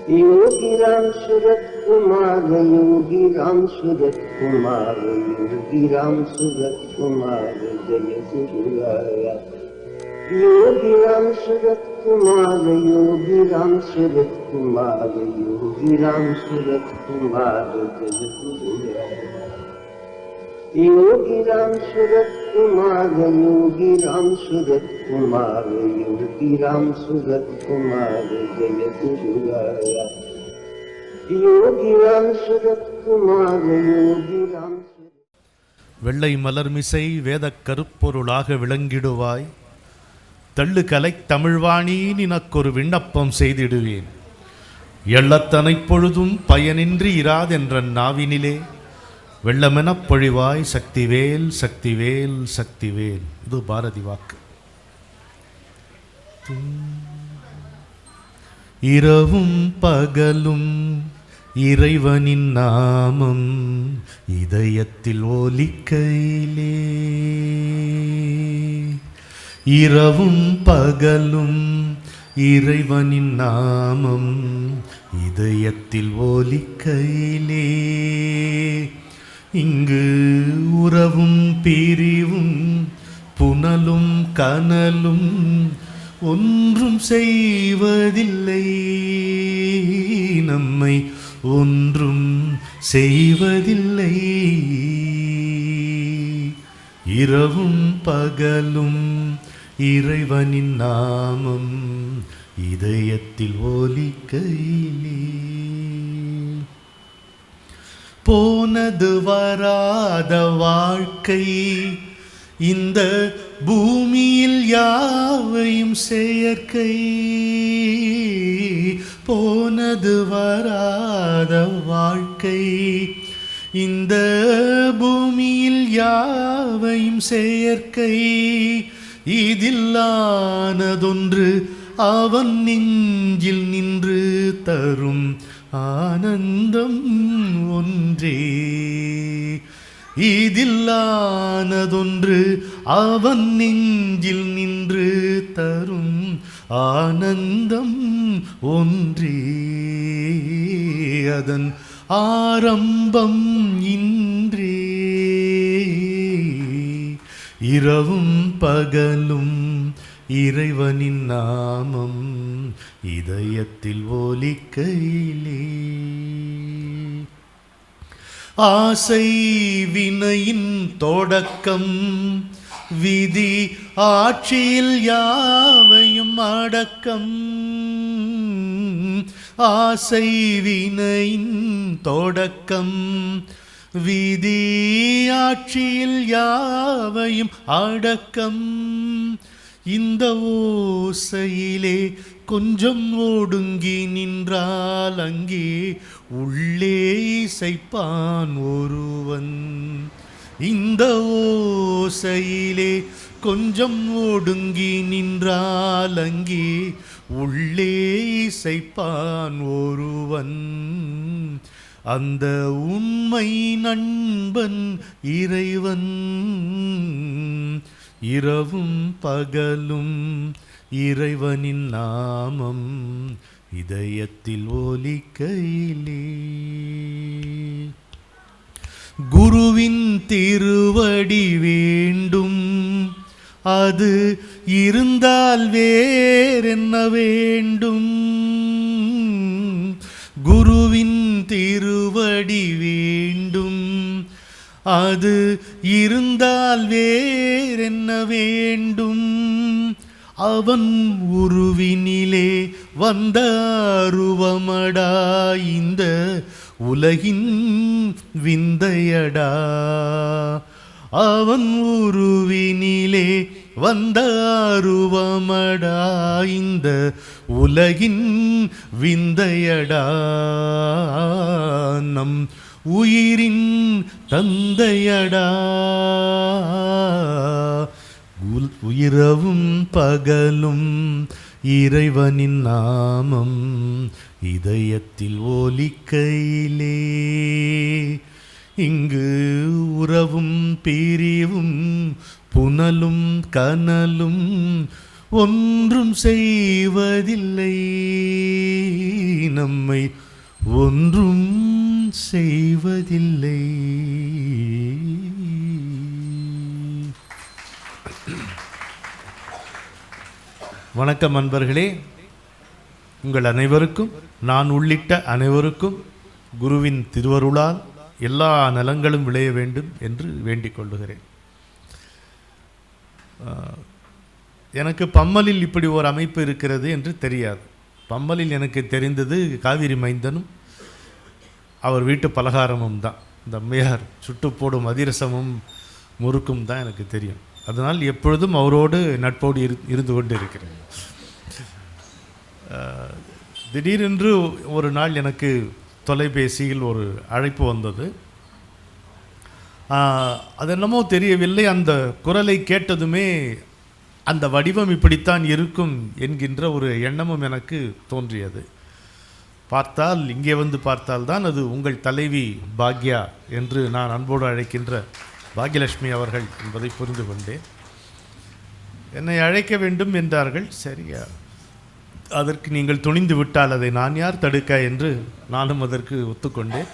योगी राम सूरत कुमार, योगी राम सूरत कुमार, योगी राम सूरत कुमार जय गुरुराया। योगी राम सूरत कुमार, योगी राम सूरत कुमार, योगी राम सूरत कुमार जय गुरुराया। योगी राम सूरत कुमार, योगी राम सूरत कुमार, योगी राम सूरत कुमार जय गुरुराया। योगी राम सूरत कुमार, योगी राम। வெள்ளை மலர்மிசை வேதக் கருப்பொருளாக விளங்கிடுவாய். தள்ளு கலை தமிழ்வாணி நினக்கொரு விண்ணப்பம் செய்திடுவேன். எள்ளத்தனை பொழுதும் பயனின்றி இராதென்ற நாவினிலே வெள்ளமெனப் பொழிவாய் சக்திவேல் சக்திவேல் சக்திவேல். இது பாரதி வாக்கு. இரவும் பகலும் இறைவனின் நாமம் இதயத்தில் ஒலிக்கையிலே, இரவும் பகலும் இறைவனின் நாமம் இதயத்தில் ஒலிக்கையிலே, இங்கு உறவும் பிரிவும் புனலும் கனலும் ஒன்றும் செய்வதில்லை, நம்மை ஒன்றும் செய்வதில்லை. இரவும் பகலும் இறைவனின் நாமம் இதயத்தில் ஒலிக்கையிலே, போனது வராத வாழ்க்கை இந்த பூமியில் யாவையும் செயற்கை, போனது வராத வாழ்க்கை இந்த பூமியில் யாவையும் செயற்கை, இதில்லானதொன்று அவன் நெஞ்சில் நின்று தரும் ஆனந்தம் ஒன்றே, இதில்லானதொன்று அவன் நெஞ்சில் நின்று தரும் ஆனந்தம் ஒன்றே, அதன் ஆரம்பம் இன்றே. இரவும் பகலும் இறைவனின் நாமம் இதயத்தில் ஒலிக்கையிலே, ஆசை வினையின் தொடக்கம் விதி ஆட்சியில் யாவையும் அடக்கம், ஆசை வினையின் தொடக்கம் விதி ஆட்சியில் யாவையும் அடக்கம், இந்த ஓசையிலே கொஞ்சம் ஒடுங்கி நின்றால் அங்கே உள்ளே இசைப்பான் ஒருவன், இந்த ஓசையிலே கொஞ்சம் ஒடுங்கி நின்றால் அங்கே உள்ளே இசைப்பான் ஒருவன், அந்த உண்மை நண்பன் இறைவன். இரவும் பகலும் இறைவனின் நாமம் இதயத்தில் ஒலிக்கையிலே, குருவின் திருவடி வேண்டும் அது இருந்தால் வேறென்ன வேண்டும், குருவின் திருவடி வேண்டும் அது இருந்தால் வேறென்ன வேண்டும், அவன் உருவினிலே வந்த அருவமடா இந்த உலகின் விந்தையடா, அவன் உருவினிலே வந்த அருவமடா இந்த உலகின் விந்தையடா, நம் உயிரின் தந்தையடா. இரவும் பகலும் இறைவனின் நாமம் இதயத்தில் ஒலிக்கையிலே, இங்கு உறவும் பிரிவும் புனலும் கனலும் ஒன்றும் செய்வதில்லை, நம்மை ஒன்றும் செய்வதில்லை. வணக்கம் அன்பர்களே. உங்கள் அனைவருக்கும், நான் உள்ளிட்ட அனைவருக்கும் குருவின் திருவருளால் எல்லா நலங்களும் விளைய வேண்டும் என்று வேண்டிக் கொள்ளுகிறேன். எனக்கு பம்மலில் இப்படி ஒரு அமைப்பு இருக்கிறது என்று தெரியாது. பம்மலில் எனக்கு தெரிந்தது காவிரி மைந்தனும் அவர் வீட்டு பலகாரமும் தான். இந்த அம்மையார் சுட்டு போடும் அதிரசமும் முறுக்கும் தான் எனக்கு தெரியும். அதனால் எப்பொழுதும் அவரோடு நட்போடு இருந்து கொண்டு இருக்கிறேன். திடீரென்று ஒரு நாள் எனக்கு தொலைபேசியில் ஒரு அழைப்பு வந்தது. அது என்னமோ தெரியவில்லை, அந்த குரலை கேட்டதுமே அந்த வடிவம் இப்படித்தான் இருக்கும் என்கின்ற ஒரு எண்ணமும் எனக்கு தோன்றியது. பார்த்தால், இங்கே வந்து பார்த்தால்தான் அது உங்கள் தலைவி பாக்யா என்று நான் அன்போடு அழைக்கின்ற பாக்யலட்சுமி அவர்கள் என்பதை புரிந்து கொண்டேன். என்னை அழைக்க வேண்டும் என்றார்கள். சரியா, அதற்கு நீங்கள் துணிந்து விட்டால் அதை நான் யார் தடுக்க என்று நானும் அதற்கு ஒத்துக்கொண்டேன்.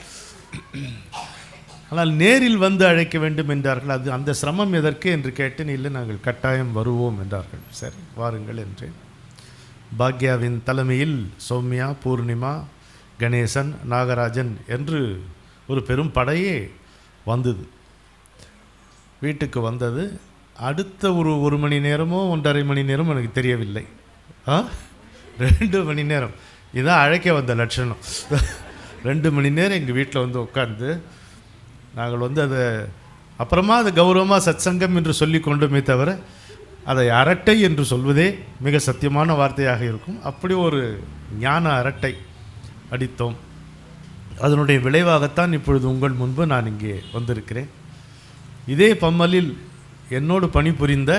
ஆனால் நேரில் வந்து அழைக்க வேண்டும் என்றார்கள். அது அந்த சிரமம் எதற்கு என்று கேட்டேன். இல்லை, நாங்கள் கட்டாயம் வருவோம் என்றார்கள். சரி, வாருங்கள் என்றேன். பாக்யாவின் தலைமையில் சௌமியா, பூர்ணிமா, கணேசன், நாகராஜன் என்று ஒரு பெரும் படையே வந்தது. வீட்டுக்கு வந்தது. அடுத்த ஒரு மணி நேரமோ 1.5 மணி நேரமோ எனக்கு தெரியவில்லை. 2 மணி நேரம் இதான் அழைக்க வந்த லட்சணம். 2 மணி நேரம் எங்கள் வீட்டில் வந்து உட்கார்ந்து நாங்கள் வந்து அதை அப்புறமா அதை கௌரவமாக சத்சங்கம் என்று சொல்லி கொண்டுமே தவிர அதை அரட்டை என்று சொல்வதே மிக சத்தியமான வார்த்தையாக இருக்கும். அப்படி ஒரு ஞான அரட்டை அடித்தோம். அதனுடைய விளைவாகத்தான் இப்பொழுது உங்கள் முன்பு நான் இங்கே வந்திருக்கிறேன். இதே பம்மலில் என்னோடு பணிபுரிந்த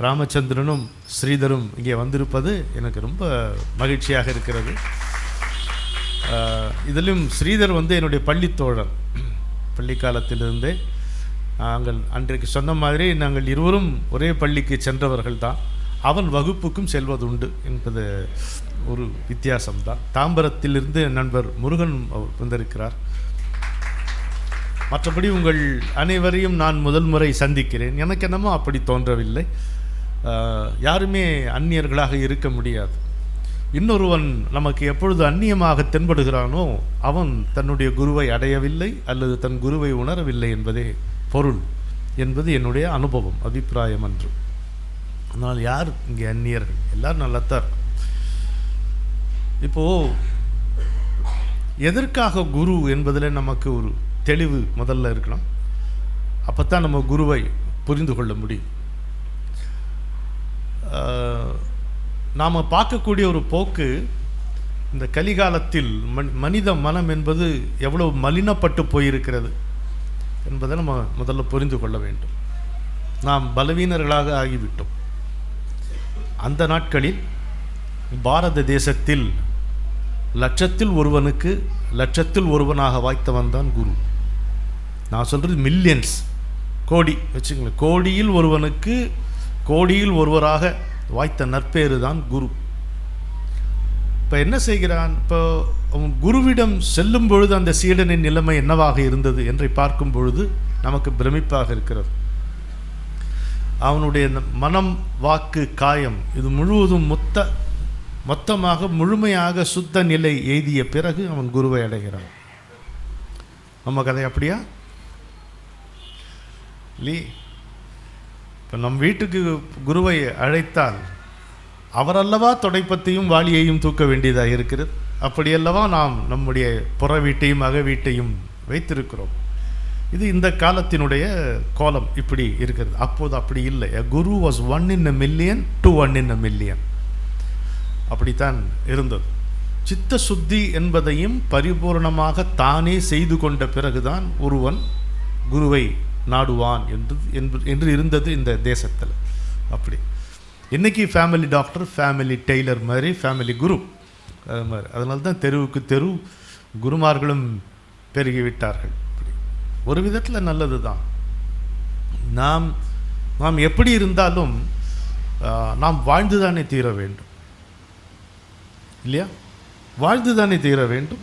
ராமச்சந்திரனும் ஸ்ரீதரும் இங்கே வந்திருப்பது எனக்கு ரொம்ப மகிழ்ச்சியாக இருக்கிறது. இதிலும் ஸ்ரீதர் வந்து என்னுடைய பள்ளித்தோழர். பள்ளி காலத்திலிருந்தே நாங்கள் அன்றைக்கு சொன்ன மாதிரி நாங்கள் இருவரும் ஒரே பள்ளிக்கு சென்றவர்கள் தான். அவன் வகுப்புக்கும் செல்வதுண்டு என்பது ஒரு வித்தியாசம்தான். தாம்பரத்திலிருந்து நண்பர் முருகன் வந்திருக்கிறார். மற்றபடி உங்கள் அனைவரையும் நான் முதல் முறை சந்திக்கிறேன். எனக்கு என்னமோ அப்படி தோன்றவில்லை. யாருமே அந்நியர்களாக இருக்க முடியாது. இன்னொருவன் நமக்கு எப்பொழுது அந்நியமாக தென்படுகிறானோ அவன் தன்னுடைய குருவை அடையவில்லை அல்லது தன் குருவை உணரவில்லை என்பதே பொருள் என்பது என்னுடைய அனுபவம், அபிப்பிராயம் அன்று. ஆனால் யார் இங்கே அந்நியர்கள்? எல்லாரும் நல்லாத்தான். இப்போது எதற்காக குரு என்பதில் நமக்கு ஒரு தெளிவு முதல்ல இருக்கணும். அப்போ தான் நம்ம குருவை புரிந்து கொள்ள முடியும். நாம் பார்க்கக்கூடிய ஒரு போக்கு, இந்த கலிகாலத்தில் மனித மனம் என்பது எவ்வளவு மலினப்பட்டு போயிருக்கிறது என்பதை நம்ம முதல்ல புரிந்து கொள்ள வேண்டும். நாம் பலவீனர்களாக ஆகிவிட்டோம். அந்த நாட்களில் பாரத தேசத்தில் லட்சத்தில் ஒருவனுக்கு லட்சத்தில் ஒருவனாக வாய்த்தவன் தான் குரு. நான் சொல்கிறது மில்லியன்ஸ், கோடி வச்சுங்களேன். கோடியில் ஒருவனுக்கு கோடியில் ஒருவராக வாய்த்த நற்பேறு தான் குரு. இப்போ என்ன செய்கிறான்? இப்போ அவன் குருவிடம் செல்லும் பொழுது அந்த சீடனின் நிலைமை என்னவாக இருந்தது என்று பார்க்கும் பொழுது நமக்கு பிரமிப்பாக இருக்கிறது. அவனுடைய மனம், வாக்கு, காயம் இது முழுவதும் மொத்தமாக முழுமையாக சுத்த நிலை எய்திய பிறகு அவன் குருவை அடைகிறான். நம்ம கதை அப்படியா இல்லை? இப்போ நம் வீட்டுக்கு குருவை அழைத்தால் அவரல்லவா தொடைப்பத்தையும் வாளியையும் தூக்க வேண்டியதாக இருக்கிறது. அப்படியல்லவா நாம் நம்முடைய புற வீட்டையும் அக வீட்டையும் வைத்திருக்கிறோம். இது இந்த காலத்தினுடைய கோலம் இப்படி இருக்கிறது. அப்போது அப்படி இல்லை. A guru was 1 in a million to 1 in a million. அப்படித்தான் இருந்தது. சித்த சுத்தி என்பதையும் பரிபூர்ணமாக தானே செய்து கொண்ட பிறகுதான் ஒருவன் குருவை நாடுவான் என்று இருந்தது இந்த தேசத்தில். அப்படி இன்றைக்கி ஃபேமிலி டாக்டர், ஃபேமிலி டெய்லர் மாதிரி ஃபேமிலி குரு அது மாதிரி. அதனால தான் தெருவுக்கு தெரு குருமார்களும் பெருகிவிட்டார்கள். ஒரு விதத்தில் நல்லது தான். நாம் எப்படி இருந்தாலும் நாம் வாழ்ந்துதானே தீர வேண்டும் இல்லையா? வாழ்ந்து தானே தீர வேண்டும்.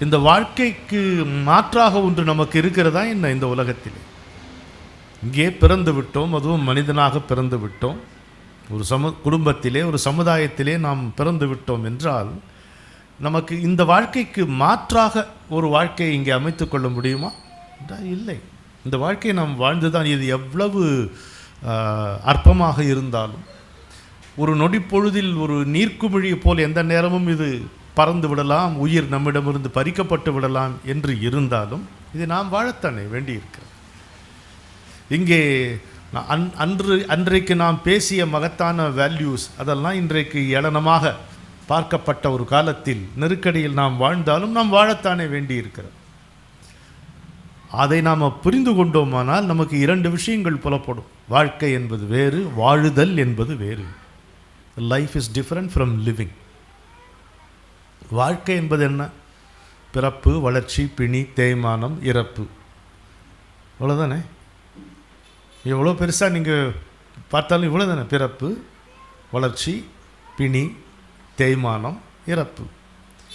இந்த வாழ்க்கைக்கு மாற்றாக ஒன்று நமக்கு இருக்கிறதா என்ன இந்த உலகத்திலே? இங்கே பிறந்து விட்டோம், அதுவும் மனிதனாக பிறந்து விட்டோம், ஒரு குடும்பத்திலே ஒரு சமுதாயத்திலே நாம் பிறந்து விட்டோம் என்றால் நமக்கு இந்த வாழ்க்கைக்கு மாற்றாக ஒரு வாழ்க்கையை இங்கே அமைத்து கொள்ள முடியுமா என்றால் இல்லை. இந்த வாழ்க்கையை நாம் வாழ்ந்துதான், இது எவ்வளவு அற்பமாக இருந்தாலும், ஒரு நொடி பொழுதில் ஒரு நீர்க்குமிழி போல் எந்த நேரமும் இது பறந்து விடலாம், உயிர் நம்மிடமிருந்து பறிக்கப்பட்டு விடலாம் என்று இருந்தாலும் இது நாம் வாழத்தானே வேண்டியிருக்கிறது. இங்கே அன்றைக்கு நாம் பேசிய மகத்தான வேல்யூஸ் அதெல்லாம் இன்றைக்கு ஏளனமாக பார்க்கப்பட்ட ஒரு காலத்தில் நெருக்கடியில் நாம் வாழ்ந்தாலும் நாம் வாழத்தானே வேண்டியிருக்கிறது. அதை நாம் புரிந்து கொண்டோமானால் நமக்கு 2 விஷயங்கள் புலப்படும். வாழ்க்கை என்பது வேறு, வாழுதல் என்பது வேறு. Life is different from living. வாழ்க்கை என்பது என்ன? பிறப்பு, வளர்ச்சி, பிணி, தேய்மானம், இறப்பு, இவ்வளோதானே. எவ்வளோ பெருசாக நீங்கள் பார்த்தாலும் இவ்வளோ தானே. பிறப்பு, வளர்ச்சி, பிணி, தேய்மானம், இறப்பு.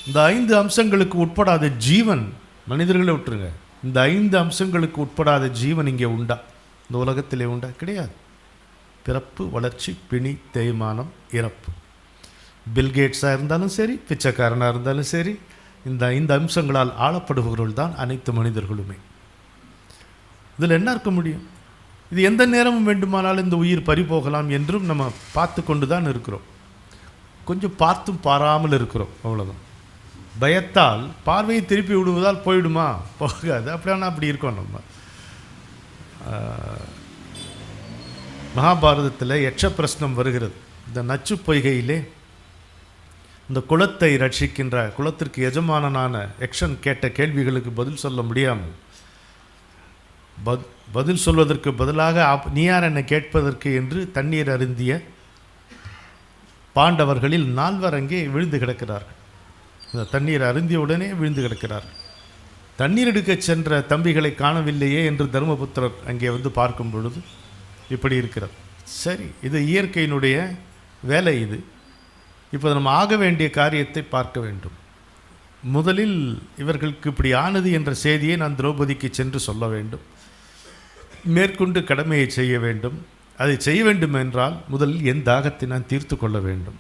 இந்த 5 அம்சங்களுக்கு உட்படாத ஜீவன், மனிதர்களை விட்டுருங்க, இந்த 5 அம்சங்களுக்கு உட்படாத ஜீவன் இங்கே உண்டா? இந்த உலகத்திலே உண்டா? கிடையாது. பிறப்பு, வளர்ச்சி, பிணி, தேய்மானம், இறப்பு. பில்கேட்ஸாக இருந்தாலும் சரி, பிச்சைக்காரனாக இருந்தாலும் சரி, இந்த 5 அம்சங்களால் ஆளப்படுபவர்கள் தான் அனைத்து மனிதர்களுமே. இதில் என்ன இருக்க முடியும்? இது எந்த நேரமும் வேண்டுமானாலும் இந்த உயிர் பறிபோகலாம் என்றும் நம்ம பார்த்து கொண்டு தான் இருக்கிறோம். கொஞ்சம் பார்த்தும் பாராமல் இருக்கிறோம், அவ்வளோதான். பயத்தால் பார்வையை திருப்பி விடுவதால் போயிடுமா? போகாது. அப்படியானா அப்படி இருக்கோம் நம்ம. மகாபாரதத்தில் யட்ச பிரஸ்னம் வருகிறது. இந்த நச்சு பொய்கையிலே இந்த குலத்தை ரட்சிக்கின்ற, குலத்திற்கு எஜமானனான யக்ஷன் கேட்ட கேள்விகளுக்கு பதில் சொல்ல முடியாமல், பதில் சொல்வதற்கு பதிலாக நீ யார் என்னை கேட்பதற்கு என்று தண்ணீர் அருந்திய பாண்டவர்களில் 4 அங்கே விழுந்து கிடக்கிறார்கள். இந்த தண்ணீர் அருந்திய உடனே விழுந்து கிடக்கிறார்கள். தண்ணீர் எடுக்க சென்ற தம்பிகளை காணவில்லையே என்று தர்மபுத்திரர் அங்கே வந்து பார்க்கும் பொழுது இப்படி இருக்கிறது. சரி, இது இயற்கையினுடைய வேலை. இது இப்போ நம்ம ஆக வேண்டிய காரியத்தை பார்க்க வேண்டும். முதலில் இவர்களுக்கு இப்படி ஆனது என்ற செய்தியை நான் திரௌபதிக்கு சென்று சொல்ல வேண்டும். மேற்கொண்டு கடமையை செய்ய வேண்டும். அதை செய்ய வேண்டும் என்றால் முதலில் என் தாகத்தை நான் தீர்த்து கொள்ள வேண்டும்.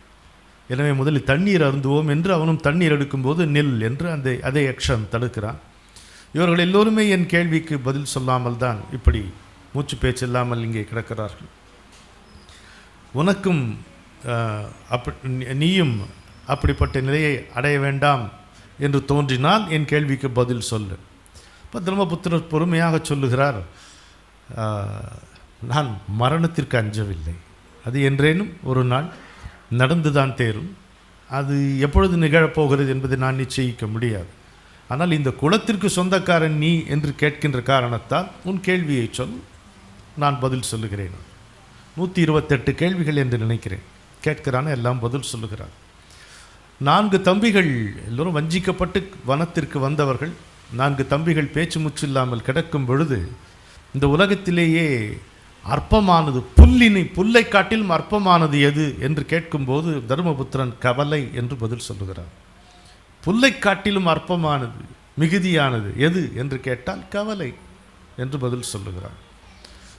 எனவே முதலில் தண்ணீர் அருந்துவோம் என்று அவனும் தண்ணீர் எடுக்கும்போது நில் என்று அதே யக்ஷன் தடுக்கிறான். இவர்கள் எல்லோருமே என் கேள்விக்கு பதில் சொல்லாமல் தான் இப்படி மூச்சு பேச்சு இல்லாமல் இங்கே கிடக்கிறார்கள். உனக்கும் நீயும் அப்படிப்பட்ட நிலையை அடைய வேண்டாம் என்று தோன்றினால் என் கேள்விக்கு பதில் சொல்லு. இப்போ தர்மபுத்திரர் பொறுமையாக சொல்லுகிறார், நான் மரணத்திற்கு அஞ்சவில்லை. அது என்றேனும் ஒரு நாள் நடந்துதான் தேரும். அது எப்பொழுது நிகழப்போகிறது என்பதை நான் நிச்சயிக்க முடியாது. ஆனால் இந்த குலத்திற்கு சொந்தக்காரன் நீ என்று கேட்கின்ற காரணத்தால் உன் கேள்வியை சொல், நான் பதில் சொல்லுகிறேன். 128 கேள்விகள் என்று நினைக்கிறேன். கேட்கிறான எல்லாம் பதில் சொல்லுகிறார். 4 தம்பிகள் எல்லோரும் வஞ்சிக்கப்பட்டு வனத்திற்கு வந்தவர்கள். 4 தம்பிகள் பேச்சு முச்சு இல்லாமல் கிடக்கும் பொழுது இந்த உலகத்திலேயே அற்பமானது புல்லை காட்டிலும் அற்பமானது எது என்று கேட்கும்போது தர்மபுத்திரன் கவலை என்று பதில் சொல்லுகிறார். புல்லை காட்டிலும் அற்பமானது மிகுதியானது எது என்று கேட்டால் கவலை என்று பதில் சொல்லுகிறார்.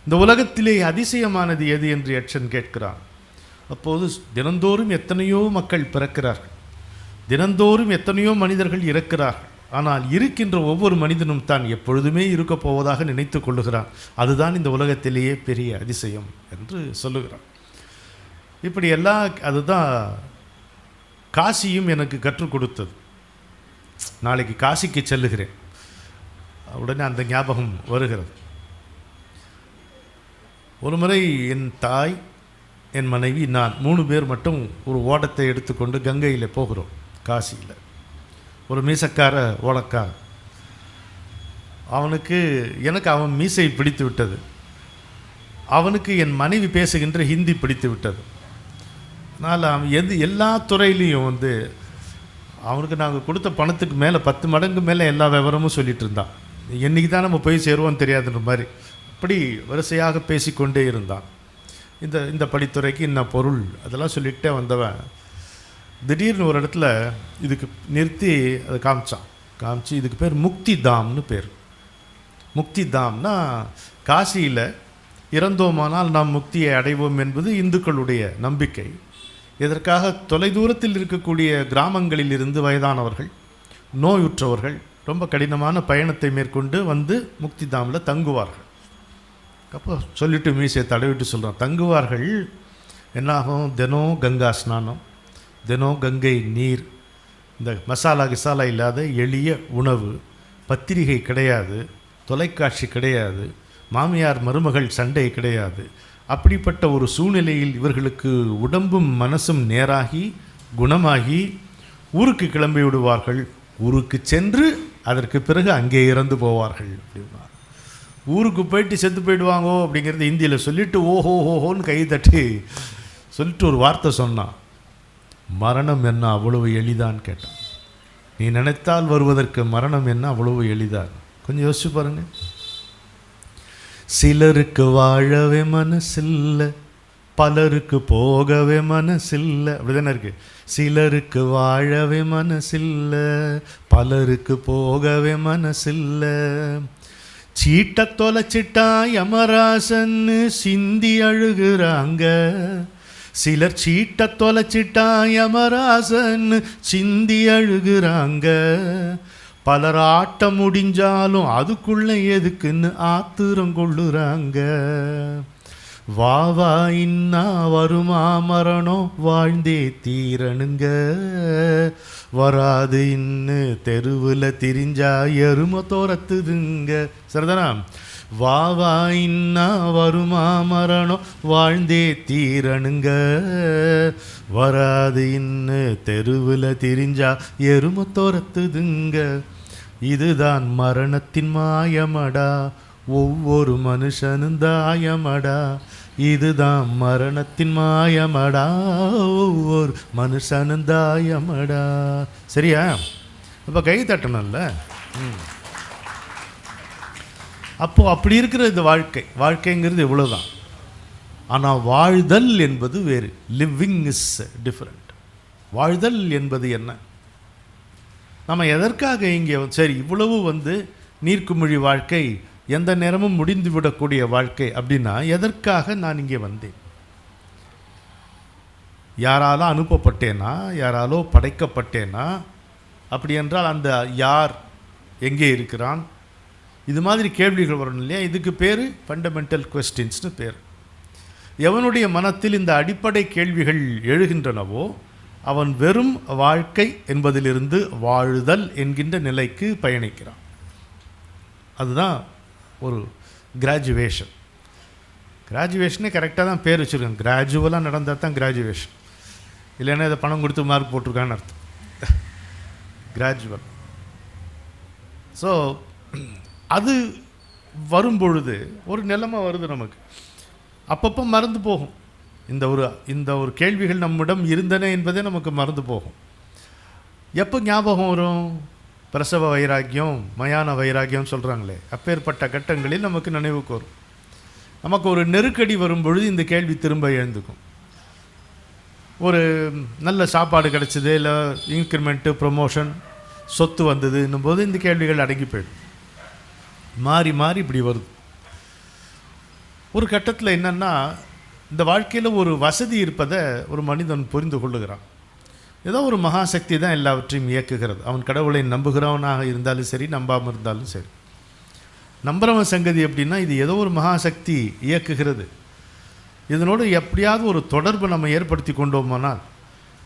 இந்த உலகத்திலே அதிசயமானது எது என்று யட்சன் கேட்கிறான். அப்போது தினந்தோறும் எத்தனையோ மக்கள் பிறக்கிறார்கள், தினந்தோறும் எத்தனையோ மனிதர்கள் இறக்கிறார்கள். ஆனால் இருக்கின்ற ஒவ்வொரு மனிதனும் தான் எப்பொழுதுமே இருக்கப் போவதாக நினைத்து கொள்ளுகிறான். அதுதான் இந்த உலகத்திலேயே பெரிய அதிசயம் என்று சொல்லுகிறான். இப்படி அதுதான் காசியும் எனக்கு கற்றுக் கொடுத்தது. நாளைக்கு காசிக்கு செல்லுகிறேன், உடனே அந்த ஞாபகம் வருகிறது. ஒரு முறை என் தாய், என் மனைவி, நான் 3 பேர் மட்டும் ஒரு ஓடத்தை எடுத்துக்கொண்டு கங்கையில் போகிறோம். காசியில் ஒரு மீசக்கார ஓடக்கார, எனக்கு அவன் மீசை பிடித்து விட்டது. அவனுக்கு என் மனைவி பேசுகின்ற ஹிந்தி பிடித்து விட்டது. அதனால் அவன் எல்லா துறையிலையும் அவனுக்கு நாங்கள் கொடுத்த பணத்துக்கு மேலே 10 மடங்கு மேலே எல்லா விவரமும் சொல்லிகிட்டு இருந்தான். என்றைக்கு தான் நம்ம போய் சேருவோன்னு தெரியாதுன்ற மாதிரி அப்படி வரிசையாக பேசிக்கொண்டே இருந்தான். இந்த படித்துறைக்கு இன்ன பொருள் அதெல்லாம் சொல்லிகிட்டே வந்தவன் திடீர்னு ஒரு இடத்துல இதுக்கு நிறுத்தி அதை காமிச்சு இதுக்கு பேர் முக்தி தாம்னு பேர். முக்தி தாம்னா காசியில் இறந்தோமானால் நாம் முக்தியை அடைவோம் என்பது இந்துக்களுடைய நம்பிக்கை. இதற்காக தொலைதூரத்தில் இருக்கக்கூடிய கிராமங்களில் இருந்து வயதானவர்கள், நோயுற்றவர்கள் ரொம்ப கடினமான பயணத்தை மேற்கொண்டு வந்து முக்தி தாமில் தங்குவார்கள். அப்போ சொல்லிவிட்டு மீசையை தடவிட்டு சொல்கிறோம், தங்குவார்கள். என்னாகும், தினம் கங்கா ஸ்நானம், தினம் கங்கை நீர், இந்த மசாலா கிசாலா இல்லாத எளிய உணவு, பத்திரிகை கிடையாது, தொலைக்காட்சி கிடையாது, மாமியார் மருமகள் சண்டை கிடையாது. அப்படிப்பட்ட ஒரு சூழ்நிலையில் இவர்களுக்கு உடம்பும் மனசும் நேராகி குணமாகி ஊருக்கு கிளம்பி விடுவார்கள். ஊருக்கு சென்று அதற்கு பிறகு அங்கே இறந்து போவார்கள் அப்படின்னா. ஊருக்கு போயிட்டு செத்து போயிடுவாங்கோ அப்படிங்கிறது இந்தியில் சொல்லிவிட்டு ஓஹோ ஓஹோன்னு கை தட்டி சொல்லிட்டு ஒரு வார்த்தை சொன்னான், மரணம் என்ன அவ்வளவு எளிதான்னு கேட்டான். நீ நினைத்தால் வருவதற்கு மரணம் என்ன அவ்வளவு எளிதான்? கொஞ்சம் யோசிச்சு பாருங்க. சிலருக்கு வாழவே மனசில்லை, பலருக்கு போகவே மனசில்லை, அப்படிதானே இருக்கு. சிலருக்கு வாழவே மனசில்லை, பலருக்கு போகவே மனசில்லை. சீட்ட தொலைச்சிட்டா யமராசன்னு சிந்தி அழுகுறாங்க. சிலர் சீட்ட தொலைச்சிட்டா யமராசன்னு சிந்தி அழுகுறாங்க. பலர் ஆட்டம் முடிஞ்சாலும் அதுக்குள்ளே எதுக்குன்னு ஆத்திரம் கொள்ளுறாங்க. வா வா இன்னா வருமா மரணம் வாழ்ந்தே தீரணுங்க. வராது இன்னு தெருவில் திரிஞ்சா எருமை தோரத்துதுங்க. சரிதானா? வா வா இன்னா வருமா மரணம் வாழ்ந்தே தீரணுங்க. வராது இன்னு தெருவில் திரிஞ்சா எருமை தோரத்துதுங்க. இதுதான் மரணத்தின் மாயமடா, ஒவ்வொரு மனுஷனும் தாயமடா. இதுதான் மரணத்தின் மாயமடா, ஒவ்வொரு மனுஷனும் தாயமடா. சரியா? அப்போ கை தட்டணும்ல. அப்போது அப்படி இருக்கிற இந்த வாழ்க்கைங்கிறது இவ்வளோதான். ஆனால் வாழ்தல் என்பது வேறு. Living is different. வாழ்தல் என்பது என்ன? நம்ம எதற்காக இங்கே சரி இவ்வளவு நீர்க்குமிழி வாழ்க்கை, எந்த நேரமும் முடிந்து விடக்கூடிய வாழ்க்கை அப்படின்னா எதற்காக நான் இங்கே வந்தேன்? யாராலோ அனுப்பப்பட்டேனா, யாராலோ படைக்கப்பட்டேனா? அப்படி என்றால் அந்த யார் எங்கே இருக்கிறான்? இது மாதிரி கேள்விகள் வரணும் இல்லையா? இதுக்கு பேர் ஃபண்டமெண்டல் கொஸ்டின்ஸ்னு பேர். எவனுடைய மனத்தில் இந்த அடிப்படை கேள்விகள் எழுகின்றனவோ அவன் வெறும் வாழ்க்கை என்பதிலிருந்து வாழுதல் என்கின்ற நிலைக்கு பயணிக்கிறான். அதுதான் ஒரு கிராஜுவேஷன். கிராஜுவேஷனே கரெக்டாக தான் பேர் வச்சுருக்காங்க. கிராஜுவலாக நடந்தால் தான் கிராஜுவேஷன், இல்லைன்னா இதை பணம் கொடுத்து மார்க் போட்டிருக்கான்னு அர்த்தம். கிராஜுவல். ஸோ அது வரும்பொழுது ஒரு நிலைமை வருது நமக்கு. அப்பப்போ மறந்து போகும். இந்த ஒரு கேள்விகள் நம்மிடம் இருந்தன என்பதே நமக்கு மறந்து போகும். எப்போ ஞாபகம் வரும்? பிரசவ வைராக்கியம், மயான வைராக்கியம் சொல்கிறாங்களே, அப்பேற்பட்ட கட்டங்களில் நமக்கு நினைவுக்கு வரும். நமக்கு ஒரு நெருக்கடி வரும்பொழுது இந்த கேள்வி திரும்ப எழுந்துக்கும். ஒரு நல்ல சாப்பாடு கிடச்சிது, இல்லை இன்க்ரிமெண்ட்டு, ப்ரொமோஷன், சொத்து வந்தது என்னும்போது இந்த கேள்விகள் அடங்கி போயிடும். மாறி மாறி இப்படி வருது. ஒரு கட்டத்தில் என்னென்னா, இந்த வாழ்க்கையில் ஒரு வசதி இருப்பதை ஒரு மனிதன் புரிந்து கொள்ளுகிறான். ஏதோ ஒரு மகாசக்தி தான் எல்லாவற்றையும் இயக்குகிறது. அவன் கடவுளை நம்புகிறவனாக இருந்தாலும் சரி, நம்பாமல் இருந்தாலும் சரி. நம்புகிறவன் சங்கதி எப்படின்னா, இது ஏதோ ஒரு மகாசக்தி இயக்குகிறது, இதனோடு எப்படியாவது ஒரு தொடர்பு நம்ம ஏற்படுத்தி கொண்டோமானால்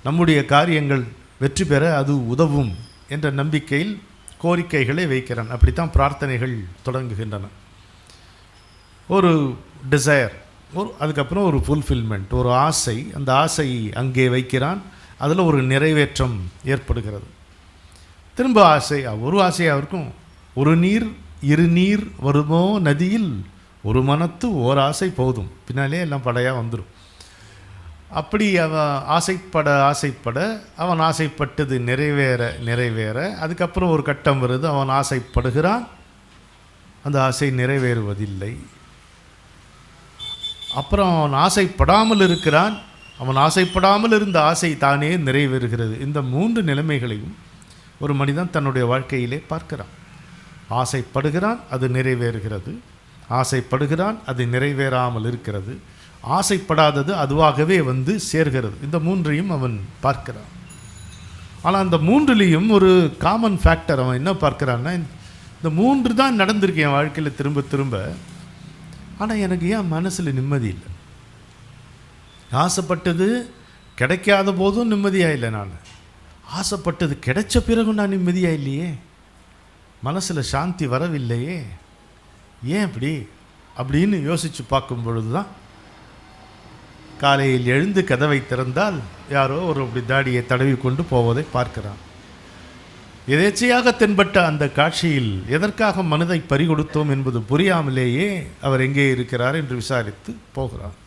நம்முடைய காரியங்கள் வெற்றி பெற அது உதவும் என்ற நம்பிக்கையில் கோரிக்கைகளை வைக்கிறான். அப்படித்தான் பிரார்த்தனைகள் தொடங்குகின்றன. ஒரு டிசையர், அதுக்கப்புறம் ஒரு ஃபுல்ஃபில்மெண்ட், ஒரு ஆசை. அந்த ஆசை அங்கே வைக்கிறான், அதில் ஒரு நிறைவேற்றம் ஏற்படுகிறது. திரும்ப ஆசை, ஒரு ஆசையாக இருக்கும். ஒரு நீர் இரு நீர் வருமோ நதியில், ஒரு மனத்து ஓர் ஆசை போதும், பின்னாலே எல்லாம் படையாக வந்துடும். அப்படி அவன் ஆசைப்பட அவன் ஆசைப்பட்டது நிறைவேற அதுக்கப்புறம் ஒரு கட்டம் வருது, அவன் ஆசைப்படுகிறான், அந்த ஆசை நிறைவேறுவதில்லை. அப்புறம் அவன் ஆசைப்படாமல் இருக்கிறான், அவன் ஆசைப்படாமல் இருந்த ஆசை தானே நிறைவேறுகிறது. இந்த 3 நிலைமைகளையும் ஒரு மனிதன் தன்னுடைய வாழ்க்கையிலே பார்க்கிறான். ஆசைப்படுகிறான், அது நிறைவேறுகிறது. ஆசைப்படுகிறான், அது நிறைவேறாமல் இருக்கிறது. ஆசைப்படாதது அதுவாகவே வந்து சேர்கிறது. இந்த 3ஐயும் அவன் பார்க்கிறான். ஆனால் அந்த 3லேயும் ஒரு காமன் ஃபேக்டர் அவன் என்ன பார்க்குறான்னா, இந்த 3 தான் நடந்திருக்கு என் வாழ்க்கையில் திரும்ப திரும்ப. ஆனால் எனக்கு ஏன் மனசில் நிம்மதி இல்லை? ஆசைப்பட்டது கிடைக்காத போதும் நிம்மதியாக இல்லை. நான் ஆசைப்பட்டது கிடைச்ச பிறகும் நான் நிம்மதியாக இல்லையே, மனசில் சாந்தி வரவில்லையே, ஏன் இப்படி அப்படின்னு யோசித்து பார்க்கும் பொழுது தான் காலையில் எழுந்து கதவை திறந்தால் யாரோ ஒரு அப்படி தாடியை தடவி கொண்டு போவதை பார்க்கிறான். எதேச்சையாக தென்பட்ட அந்த காட்சியில் எதற்காக மனதை பறிகொடுத்தோம் என்பது புரியாமலேயே அவர் எங்கே இருக்கிறார் என்று விசாரித்து போகிறார்.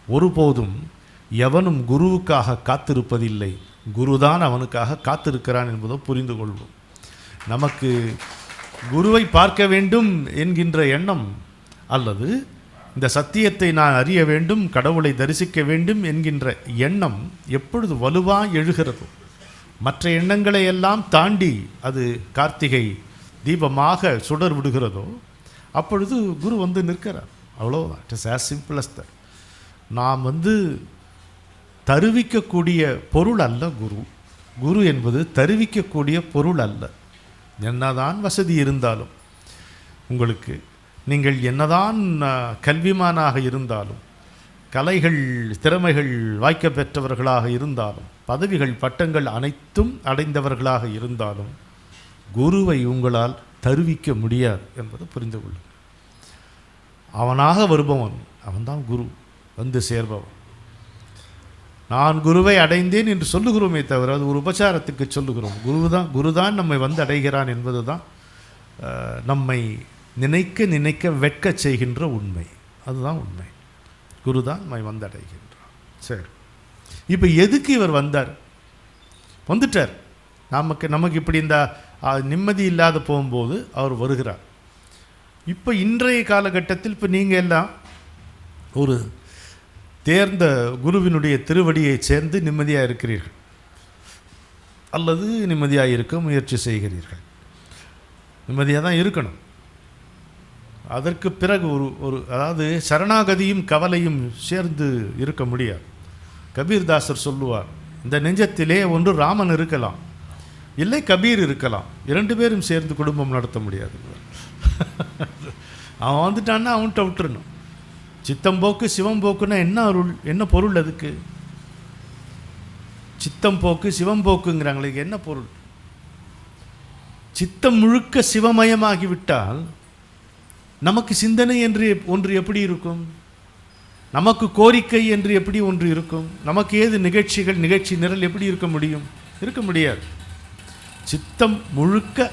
ஒருபோதும் எவனும் குருவுக்காக காத்திருப்பதில்லை, குருதான் அவனுக்காக காத்திருக்கிறான் என்பதை புரிந்து கொள்வோம். நமக்கு குருவை பார்க்க வேண்டும் என்கின்ற எண்ணம் அல்லது இந்த சத்தியத்தை நான் அறிய வேண்டும், கடவுளை தரிசிக்க வேண்டும் என்கின்ற எண்ணம் எப்பொழுது வலுவாக எழுகிறதோ, மற்ற எண்ணங்களை எல்லாம் தாண்டி அது கார்த்திகை தீபமாக சுடர் விடுகிறதோ, அப்பொழுது குரு வந்து நிற்கிறார். அவ்வளோதான். It is as simple as that. நாம் தருவிக்கக்கூடிய பொருள் அல்ல குரு. குரு என்பது தருவிக்கக்கூடிய பொருள் அல்ல. என்னதான் வசதி இருந்தாலும், உங்களுக்கு நீங்கள் என்னதான் கல்விமானாக இருந்தாலும், கலைகள் திறமைகள் வாய்க்க பெற்றவர்களாக இருந்தாலும், பதவிகள் பட்டங்கள் அனைத்தும் அடைந்தவர்களாக இருந்தாலும், குருவை உங்களால் தருவிக்க முடியாது என்பதை புரிந்து கொள்ளுங்கள். அவனாக வருபவன் அவன்தான் குரு, வந்து சேர்பவன். நான் குருவை அடைந்தேன் என்று சொல்லுகிறோமே தவிர அது ஒரு உபச்சாரத்துக்கு சொல்லுகிறோம். குருதான் நம்மை வந்து அடைகிறான் என்பது தான் நம்மை நினைக்க நினைக்க வெட்க செய்கின்ற உண்மை. அதுதான் உண்மை. குருதான் நம்மை வந்து அடைகின்றான். சரி, இப்போ எதுக்கு இவர் வந்தார்? வந்துட்டார். நமக்கு இப்படி இந்த நிம்மதி இல்லாத போகும்போது அவர் வருகிறார். இப்போ இன்றைய காலகட்டத்தில் இப்போ நீங்கள் எல்லாம் ஒரு தேர்ந்த குருவினுடைய திருவடியை சேர்ந்து நிம்மதியாக இருக்கிறீர்கள் அல்லது நிம்மதியாக இருக்க முயற்சி செய்கிறீர்கள். நிம்மதியாக தான் இருக்கணும். அதற்கு பிறகு அதாவது சரணாகதியும் கவலையும் சேர்ந்து இருக்க முடியாது. கபீர்தாசர் சொல்லுவார், இந்த நெஞ்சத்திலே ஒன்று ராமன் இருக்கலாம், இல்லை கபீர் இருக்கலாம், 2 பேரும் சேர்ந்து குடும்பம் நடத்த முடியாது. அவன் வந்துட்டான்னா அவன்கிட்ட விட்டுறணும். சித்தம் போக்கு சிவம் போக்குன்னா என்ன பொருள்? அதுக்கு சித்தம் போக்கு சிவம் போக்குங்கிறாங்களே, என்ன பொருள்? சித்தம் முழுக்க சிவமயமாகிவிட்டால் நமக்கு சிந்தனை என்று ஒன்று எப்படி இருக்கும்? நமக்கு கோரிக்கை என்று எப்படி ஒன்று இருக்கும்? நமக்கு ஏது நிகழ்ச்சி நிரல் எப்படி இருக்க முடியும்? இருக்க முடியாது. சித்தம் முழுக்க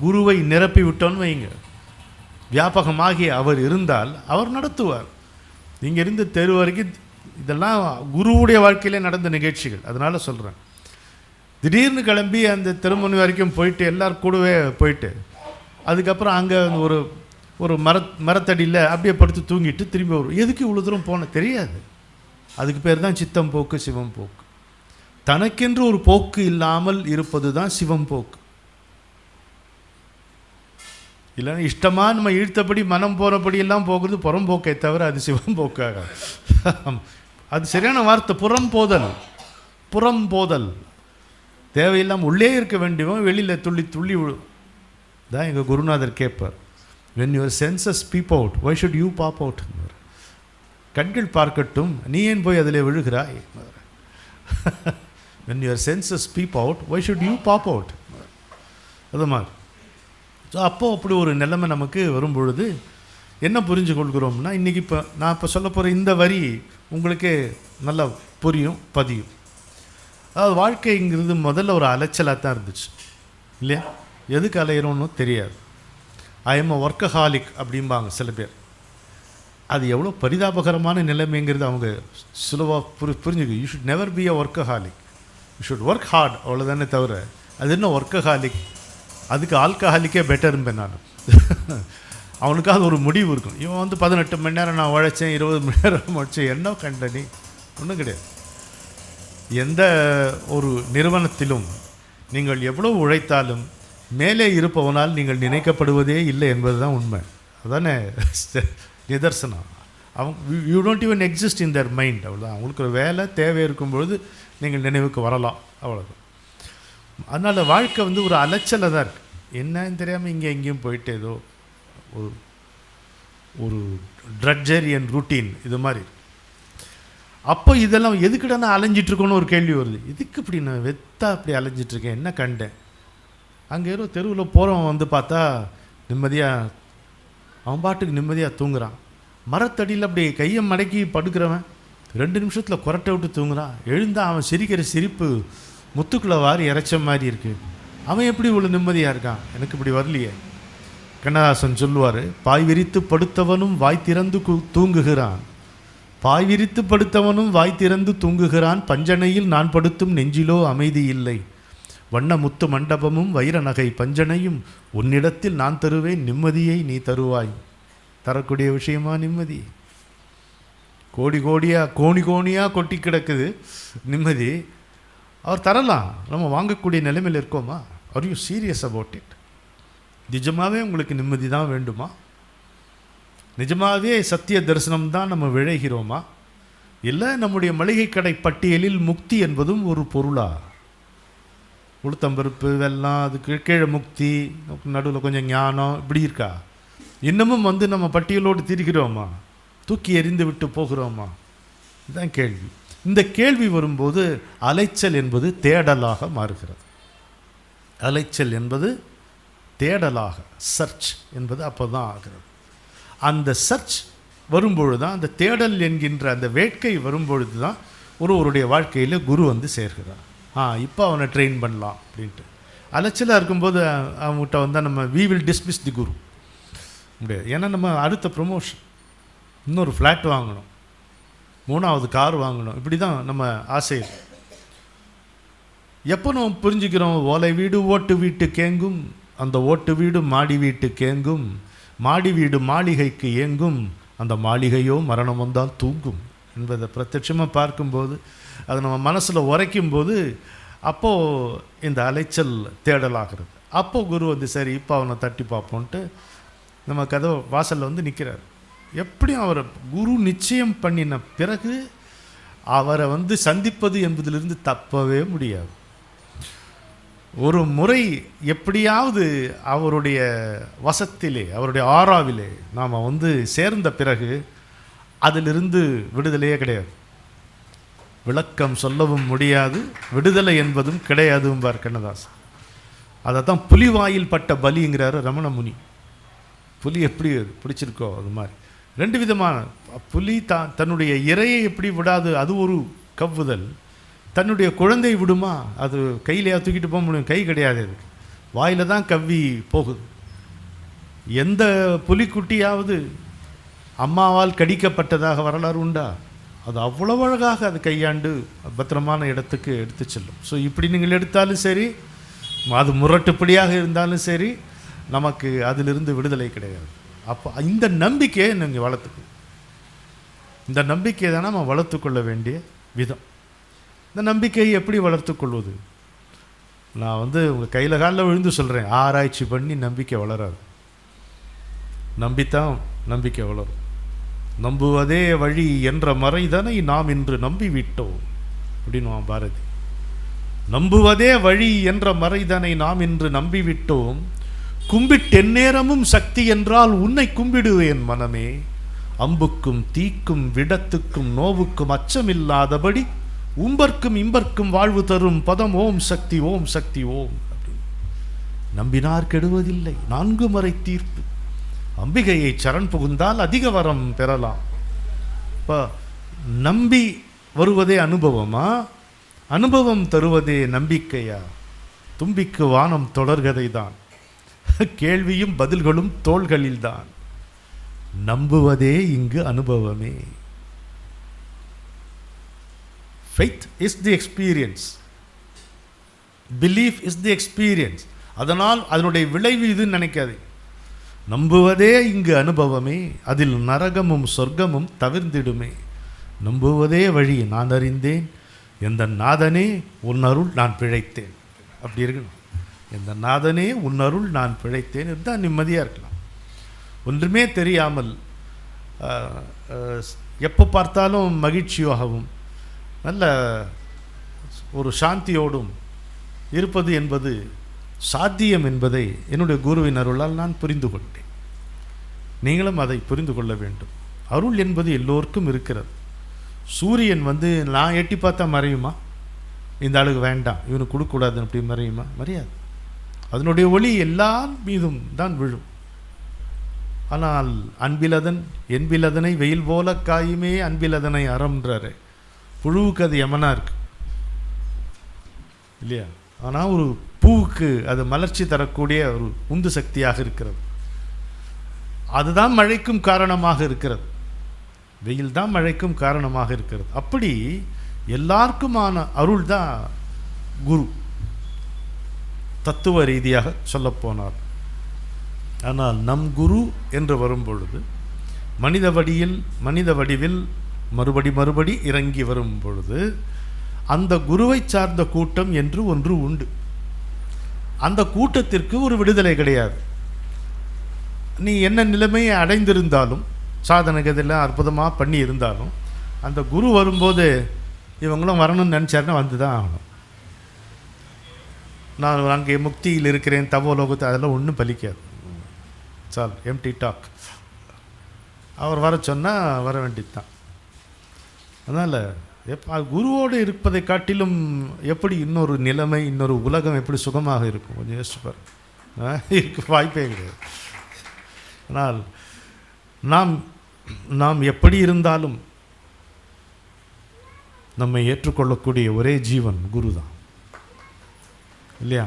குருவை நிரப்பி விட்டோன்னு வைங்க, வியாபகமாகி அவர் இருந்தால் அவர் நடத்துவார். இங்கே இருந்து தெரு வரைக்கும் இதெல்லாம் குருவுடைய வாழ்க்கையிலே நடந்த நிகழ்ச்சிகள். அதனால் சொல்கிறேன், திடீர்னு கிளம்பி அந்த திருமணி வரைக்கும் போயிட்டு எல்லாரும் கூடவே போயிட்டு அதுக்கப்புறம் அங்கே ஒரு மரத்தடியில் அப்படியே படுத்து தூங்கிட்டு திரும்பி வரும். எதுக்கு இவ்வளோ தூரம் போன தெரியாது. அதுக்கு பேர் தான் சித்தம் போக்கு சிவம் போக்கு. தனக்கென்று ஒரு போக்கு இல்லாமல் இருப்பது தான் சிவம் போக்கு. இல்லைன்னா இஷ்டமாக நம்ம இழுத்தபடி மனம் போகிறபடியெல்லாம் போகிறது புறம்போக்கை தவிர அது சிவம் போக்காக. அது சரியான வார்த்தை. புறம்போதல் தேவையில்லாமல் உள்ளே இருக்க வேண்டியவன் வெளியில் துள்ளி துள்ளி விழும். தான் எங்கள் குருநாதர் கேட்பார், when your senses peep out, why should you pop out? கண்கள் பார்க்கட்டும், நீ ஏன் போய் அதில் விழுகிறாய்? when your senses peep out, why should you pop out? அது மாதிரி. ஸோ அப்போது அப்படி ஒரு நிலைமை நமக்கு வரும்பொழுது என்ன புரிஞ்சு கொள்கிறோம்னா, இன்றைக்கி நான் சொல்ல போகிற இந்த வரி உங்களுக்கே நல்லா புரியும், பதியும். அதாவது வாழ்க்கைங்கிறது முதல்ல ஒரு அலைச்சலாக தான் இருந்துச்சு இல்லையா? எதுக்கு அலையிறோன்னு தெரியாது. ஐ எம் அ ஒர்க்கஹாலிக் அப்படிம்பாங்க சில பேர். அது எவ்வளோ பரிதாபகரமான நிலைமைங்கிறது அவங்க சுலவாக புரிஞ்சுக்க. You should never be a workaholic, you should work hard, அவ்வளோதானே தவிர அது என்ன ஒர்க்கஹாலிக், அதுக்கு ஆல்கஹாலிக்கே பெட்டரும்பேன் நான். அவனுக்காக ஒரு முடிவு இருக்கும். இவன் 18 மணி நேரம் நான் உழைச்சேன், 20 மணி நேரம் உழைச்சேன், என்ன கண்டனி ஒன்றும் கிடையாது. எந்த ஒரு நிறுவனத்திலும் நீங்கள் எவ்வளவு உழைத்தாலும் மேலே இருப்பவனால் நீங்கள் நினைக்கப்படுவதே இல்லை என்பது தான் உண்மை. அதானே நிதர்சனம். You don't even exist in their mind. அவ்வளோதான். அவங்களுக்கு ஒரு வேலை தேவை இருக்கும்பொழுது நீங்கள் நினைவுக்கு வரலாம், அவ்வளோதான். அதனால் வாழ்க்கை ஒரு அலைச்சலை தான் இருக்குது. என்னன்னு தெரியாமல் இங்கே எங்கேயும் போயிட்டு ஏதோ ஒரு ட்ரட்ஜரியன் ரூட்டீன் இது மாதிரி. அப்போ இதெல்லாம் எதுக்கிட்ட நான் அலைஞ்சிட்ருக்கோன்னு ஒரு கேள்வி வருது. இதுக்கு இப்படி நான் வெத்தா அப்படி அலைஞ்சிட்ருக்கேன், என்ன கண்டேன்? அங்கே ஏதோ தெருவில் போகிறவன் பார்த்தா நிம்மதியாக அவன் பாட்டுக்கு நிம்மதியாக தூங்குறான். மரத்தடியில் அப்படி கையை மடக்கி படுக்கிறவன் 2 நிமிஷத்தில் குரட்டை விட்டு தூங்குறான். எழுந்தால் அவன் சிரிக்கிற சிரிப்பு முத்துக்குள்ளே வாரி இறைச்ச மாதிரி இருக்குது. அவன் எப்படி இவ்வளோ நிம்மதியாக இருக்கான்? எனக்கு இப்படி வரலையே. கண்ணதாசன் சொல்லுவார், பாய் விரித்து படுத்தவனும் வாய் திறந்து தூங்குகிறான், பாய் விரித்து படுத்தவனும் வாய் திறந்து தூங்குகிறான், பஞ்சனையில் நான் படுத்தும் நெஞ்சிலோ அமைதி இல்லை, வண்ண முத்து மண்டபமும் வைர நகை பஞ்சனையும் உன்னிடத்தில் நான் தருவேன், நிம்மதியை நீ தருவாய். தரக்கூடிய விஷயமா நிம்மதி? கோடி கோணியாக கொட்டி கிடக்குது நிம்மதி. அவர் தரலாம், நம்ம வாங்கக்கூடிய நிலைமையில் இருக்கோமா? Are you serious about it? நிஜமாகவே உங்களுக்கு நிம்மதி தான் வேண்டுமா? நிஜமாகவே சத்திய தரிசனம் தான் நம்ம விழைகிறோமா? இல்லை நம்முடைய மளிகை கடை பட்டியலில் முக்தி என்பதும் ஒரு பொருளா? உளுத்தம்பருப்பு வெல்லம், அதுக்கு கீழே முக்தி, நடுவில் கொஞ்சம் ஞானம், இப்படி இருக்கா? இன்னமும் நம்ம பட்டியலோடு திரிகிறோமா? தூக்கி எறிந்து விட்டு போகிறோமா? இதுதான் கேள்வி. இந்த கேள்வி வரும்போது அலைச்சல் என்பது தேடலாக மாறுகிறது. அலைச்சல் என்பது தேடலாக, சர்ச் என்பது அப்போ தான் ஆகிறது. அந்த சர்ச் வரும்பொழுது தான், அந்த தேடல் என்கின்ற அந்த வேட்கை வரும்பொழுது தான் ஒருவருடைய வாழ்க்கையில் குரு சேர்கிறார். இப்போ அவனை ட்ரெயின் பண்ணலாம் அப்படின்ட்டு. அலைச்சலாக இருக்கும்போது அவங்ககிட்ட வந்தால் நம்ம வி வில் டிஸ்மிஸ் தி குரு முடியாது. ஏன்னா நம்ம அடுத்த ப்ரொமோஷன், இன்னொரு ஃப்ளாட் வாங்கணும், 3வது கார் வாங்கணும், இப்படி தான் நம்ம ஆசை. எப்போ நம்ம புரிஞ்சுக்கிறோம்? ஓலை வீடு ஓட்டு வீட்டு கேங்கும், அந்த ஓட்டு வீடு மாடி வீட்டு கேங்கும், மாடி வீடு மாளிகைக்கு ஏங்கும், அந்த மாளிகையோ மரணம் வந்தால் தூங்கும் என்பதை பிரத்யட்சமாக பார்க்கும்போது, அதை நம்ம மனசில் உரைக்கும்போது, அப்போது இந்த அலைச்சல் தேடலாகிறது. அப்போது குரு சரி இப்போ அவனை தட்டி பார்ப்போன்ட்டு நம்ம கதவை வாசலில் நிற்கிறார். எப்படியும் அவரை குரு நிச்சயம் பண்ணின பிறகு அவரை சந்திப்பது என்பதிலிருந்து தப்பவே முடியாது. ஒரு முறை எப்படியாவது அவருடைய வசத்திலே, அவருடைய ஆறாவிலே நாம் சேர்ந்த பிறகு அதிலிருந்து விடுதலையே கிடையாது. விளக்கம் சொல்லவும் முடியாது, விடுதலை என்பதும் கிடையாதும்பார் கண்ணதாசன். அதை தான் புலிவாயில் பட்ட பலிங்கிறாரு ரமண முனி. புலி எப்படி பிடிச்சிருக்கோ அது மாதிரி 2 விதமான புலி தன்னுடைய இரையை எப்படி விடாது, அது ஒரு கவ்வுதல். தன்னுடைய குழந்தை விடுமா? அது கையிலையா தூக்கிட்டு போக முடியும்? கை கிடையாது, அதுக்கு வாயில் தான் கவ்வி போகுது. எந்த புலிக்குட்டியாவது அம்மாவால் கடிக்கப்பட்டதாக வரலாறு உண்டா? அது அவ்வளவு அழகாக அது கையாண்டு பத்திரமான இடத்துக்கு எடுத்து செல்லும். ஸோ இப்படி நீங்கள் எடுத்தாலும் சரி, அது முரட்டுப்படியாக இருந்தாலும் சரி, நமக்கு அதிலிருந்து விடுதலை கிடையாது. அப்போ இந்த நம்பிக்கையை நீங்கள் வளர்த்துக்கணும். இந்த நம்பிக்கையை தான் நம்ம வளர்த்துக்கொள்ள வேண்டிய விதம். இந்த நம்பிக்கையை எப்படி வளர்த்துக்கொள்வது? நான் உங்கள் கையில் காலில் விழுந்து சொல்கிறேன், ஆராய்ச்சி பண்ணி நம்பிக்கை வளராது. நம்பித்தான் நம்பிக்கை வளரும். நம்புவதே வழி என்ற மறைதனை நாம் இன்று நம்பிவிட்டோம் அப்படின்னு பாரதி. நம்புவதே வழி என்ற மறைதனை நாம் இன்று நம்பிவிட்டோம், கும்பிட்டெந்நேரமும் சக்தி என்றால் உன்னை கும்பிடுவேன் மனமே, அம்புக்கும் தீக்கும் விடத்துக்கும் நோவுக்கும் அச்சமில்லாதபடி உம்பர்க்கும் இம்பர்க்கும் வாழ்வு தரும் பதம் ஓம் சக்தி ஓம் சக்தி ஓம். நம்பினார் கெடுவதில்லை 4 முறை தீர்ப்பு, அம்பிகையை சரண் புகுந்தால் அதிக வரம் பெறலாம். இப்போ நம்பி வருவதே அனுபவமா? அனுபவம் தருவதே நம்பிக்கையா? தும்பிக்கு வானம் தொடர்கதை தான், கேள்வியும் பதில்களும் தோள்களில்தான். நம்புவதே இங்கு அனுபவமே. Faith is the experience, belief is the experience. அதனால் அதனுடைய விளைவு இதுன்னு நினைக்காதே. நம்புவதே இங்கு அனுபவமே, அதில் நரகமும் சொர்க்கமும் தவிர்ந்திடுமே. நம்புவதே வழி நான் அறிந்தேன், எந்த நாதனே உன் அருள் நான் பிழைத்தேன். அப்படி இருக்கணும். எந்த நாதனே உன் அருள் நான் பிழைத்தேன் இருந்தால் நிம்மதியாக இருக்கலாம். ஒன்றுமே தெரியாமல் எப்போ பார்த்தாலும் மகிழ்ச்சியாகவும் நல்ல ஒரு சாந்தியோடும் இருப்பது என்பது சாத்தியம் என்பதை என்னுடைய குருவின் அருளால் நான் புரிந்து கொண்டேன். நீங்களும் அதை புரிந்து கொள்ள வேண்டும். அருள் என்பது எல்லோருக்கும் இருக்கிறது. சூரியன் நான் எட்டி பார்த்தா மறையுமா? இந்த ஆளுக்கு வேண்டாம், இவனுக்கு கொடுக்கக்கூடாதுன்னு அப்படி மறையுமா? மறையாது. அதனுடைய ஒளி எல்லார் மீதும் தான் விழும். ஆனால் அன்பிலதன் என்பிலதனை வெயில் போல காயுமே அன்பிலதனை அறம்ன்றாரு. புழுவுக்கு அது யமனா இருக்கு இல்லையா? ஆனால் ஒரு பூவுக்கு அது மலர்ச்சி தரக்கூடிய ஒரு உந்து சக்தியாக இருக்கிறது. அதுதான் மழைக்கும் காரணமாக இருக்கிறது. வெயில் தான் மழைக்கும் காரணமாக இருக்கிறது. அப்படி எல்லாருக்குமான அருள் தான் குரு, தத்துவ ரீதியாக சொல்லப்போனார். ஆனால் நம் குரு என்று வரும்பொழுது மனித வடிவில் மறுபடி இறங்கி வரும் பொழுது அந்த குருவை சார்ந்த கூட்டம் என்று ஒன்று உண்டு. அந்த கூட்டத்திற்கு ஒரு விடுதலை கிடையாது. நீ என்ன நிலைமையை அடைந்திருந்தாலும், சாதனை கதையெல்லாம் அற்புதமாக பண்ணி இருந்தாலும், அந்த குரு வரும்போது இவங்களும் வரணும்னு நினச்சாருன்னா வந்து தான் ஆகணும். நான் அங்கே முக்தியில் இருக்கிறேன், தவோலோகத்தை, அதெல்லாம் ஒன்றும் பலிக்காது. சால் எம்டி டாக். அவர் வர சொன்னால் வர வேண்டியது தான். அதனால் குருவோடு இருப்பதை காட்டிலும் எப்படி இன்னொரு நிலைமை, இன்னொரு உலகம் எப்படி சுகமாக இருக்கும்? கொஞ்சம் யோசிச்சுப்பார். இருக்க வாய்ப்பே கிடையாது. ஆனால் நாம் எப்படி இருந்தாலும் நம்மை ஏற்றுக்கொள்ளக்கூடிய ஒரே ஜீவன் குரு தான் இல்லையா?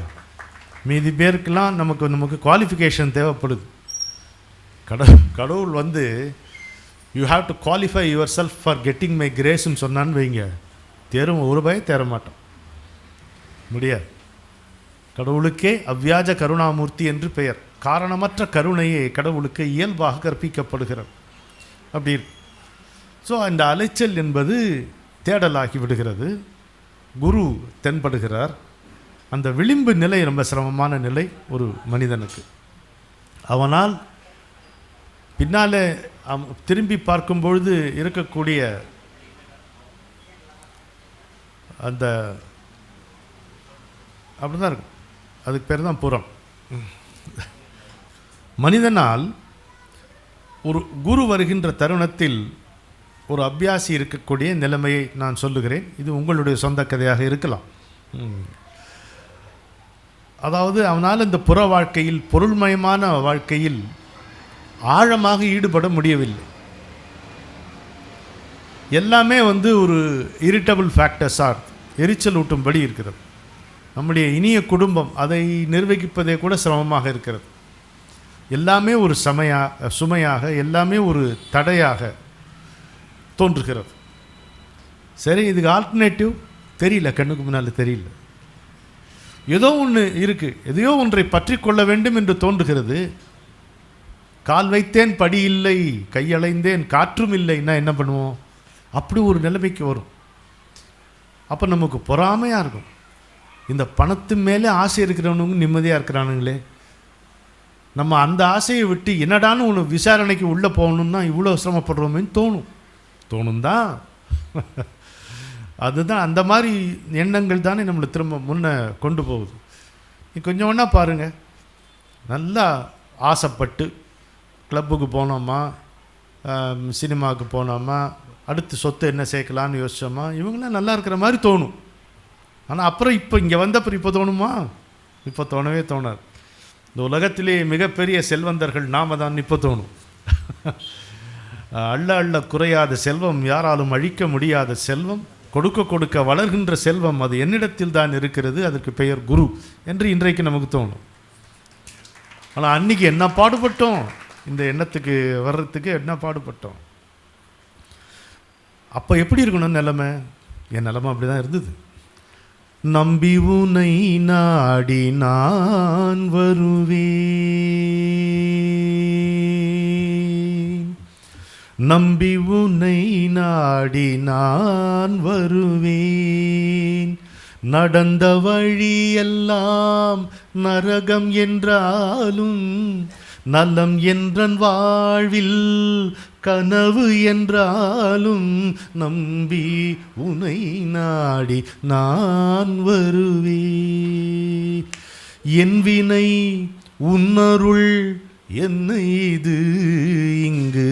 மீதி பேருக்கெல்லாம் நமக்கு குவாலிஃபிகேஷன் தேவைப்படுது. கடவுள் you have to qualify yourself for getting my கிரேஸ்ன்னு சொன்னான்னு வைங்க, ஒரு பய தேர மாட்டோம், முடியாது. கடவுளுக்கே அவ்வியாஜ கருணாமூர்த்தி என்று பெயர். காரணமற்ற கருணையே கடவுளுக்கு இயல்பாக கற்பிக்கப்படுகிறது. அப்படி இருக்கு. ஸோ அந்த அலைச்சல் என்பது தேடலாகி விடுகிறது. குரு தென்படுகிறார். அந்த விளிம்பு நிலை ரொம்ப சிரமமான நிலை ஒரு மனிதனுக்கு. அவனால் பின்னாலே திரும்பி பார்க்கும்பொழுது இருக்கக்கூடிய அந்த அப்படிதான் இருக்கும். அதுக்கு பேர் தான் புறம். மனிதனால் ஒரு குரு வருகின்ற தருணத்தில் ஒரு அபியாசி இருக்கக்கூடிய நிலைமையை நான் சொல்லுகிறேன். இது உங்களுடைய சொந்த கதையாக இருக்கலாம். அதாவது அவனால் இந்த புற வாழ்க்கையில், பொருள்மயமான வாழ்க்கையில் ஆழமாக ஈடுபட முடியவில்லை. எல்லாமே ஒரு இரிட்டபிள் ஃபேக்டர்ஸாக, எரிச்சல் ஊட்டும்படி இருக்கிறது. நம்முடைய இனிய குடும்பம், அதை நிர்வகிப்பதே கூட சிரமமாக இருக்கிறது. எல்லாமே ஒரு சுமையாக, எல்லாமே ஒரு தடையாக தோன்றுகிறது. சரி, இதுக்கு ஆல்டர்னேட்டிவ் தெரியல, கண்ணுக்கு முன்னால் தெரியல. ஏதோ ஒன்று இருக்குது, எதையோ ஒன்றை பற்றி கொள்ள வேண்டும் என்று தோன்றுகிறது. கால் வைத்தேன் படி இல்லை, கையளைந்தேன் காற்றும் இல்லைன்னா என்ன பண்ணுவோம்? அப்படி ஒரு நிலைமைக்கு வரும். அப்போ நமக்கு பொறாமையாக இருக்கும். இந்த பணத்து மேலே ஆசை இருக்கிறவனுங்க நிம்மதியாக இருக்கிறானுங்களே, நம்ம அந்த ஆசையை விட்டு என்னடான்னு ஒன்று விசாரணைக்கு உள்ளே போகணுன்னா இவ்வளோ சிரமப்படுறோமேன்னு தோணும் தான். அதுதான் அந்த மாதிரி எண்ணங்கள் தானே நம்மளை திரும்ப முன்னே கொண்டு போகுது. நீ கொஞ்சம் ஒன்றா பாருங்கள். நல்லா ஆசைப்பட்டு கிளப்புக்கு போனோமா, சினிமாவுக்கு போனோமா, அடுத்து சொத்து என்ன சேர்க்கலான்னு யோசிச்சோமா, இவங்களாம் நல்லா இருக்கிற மாதிரி தோணும். ஆனால் அப்புறம் இப்போ இங்கே வந்தப்பறம் இப்போ தோணுமா? இப்போ தோணவே தோணாது. இந்த உலகத்திலே மிகப்பெரிய செல்வந்தர்கள் நாம தான் இப்போ தோணும். அள்ள குறையாத செல்வம், யாராலும் அழிக்க முடியாத செல்வம், கொடுக்க வளர்கின்ற செல்வம், அது என்னிடத்தில் தான் இருக்கிறது, அதற்கு பெயர் குரு என்று இன்றைக்கு நமக்கு தோணும். ஆனால் அன்றைக்கி என்ன பாடுபட்டோம், இந்த எண்ணத்துக்கு வர்றதுக்கு என்ன பாடுபட்டோம். அப்போ எப்படி இருக்கணும் நிலைமை? என் நிலைமை அப்படி தான் இருந்தது. நம்பி உனை நாடி நான் வருவேன், நம்பி உன்னை நாடி நான் வருவேன். நடந்த வழியெல்லாம் நரகம் என்றாலும் நலம் என்றன் வாழ்வில் கனவு என்றாலும் நம்பி உனை நாடி நான் வருவேன். என் வினை உன்னருள் என்ன இது இங்கு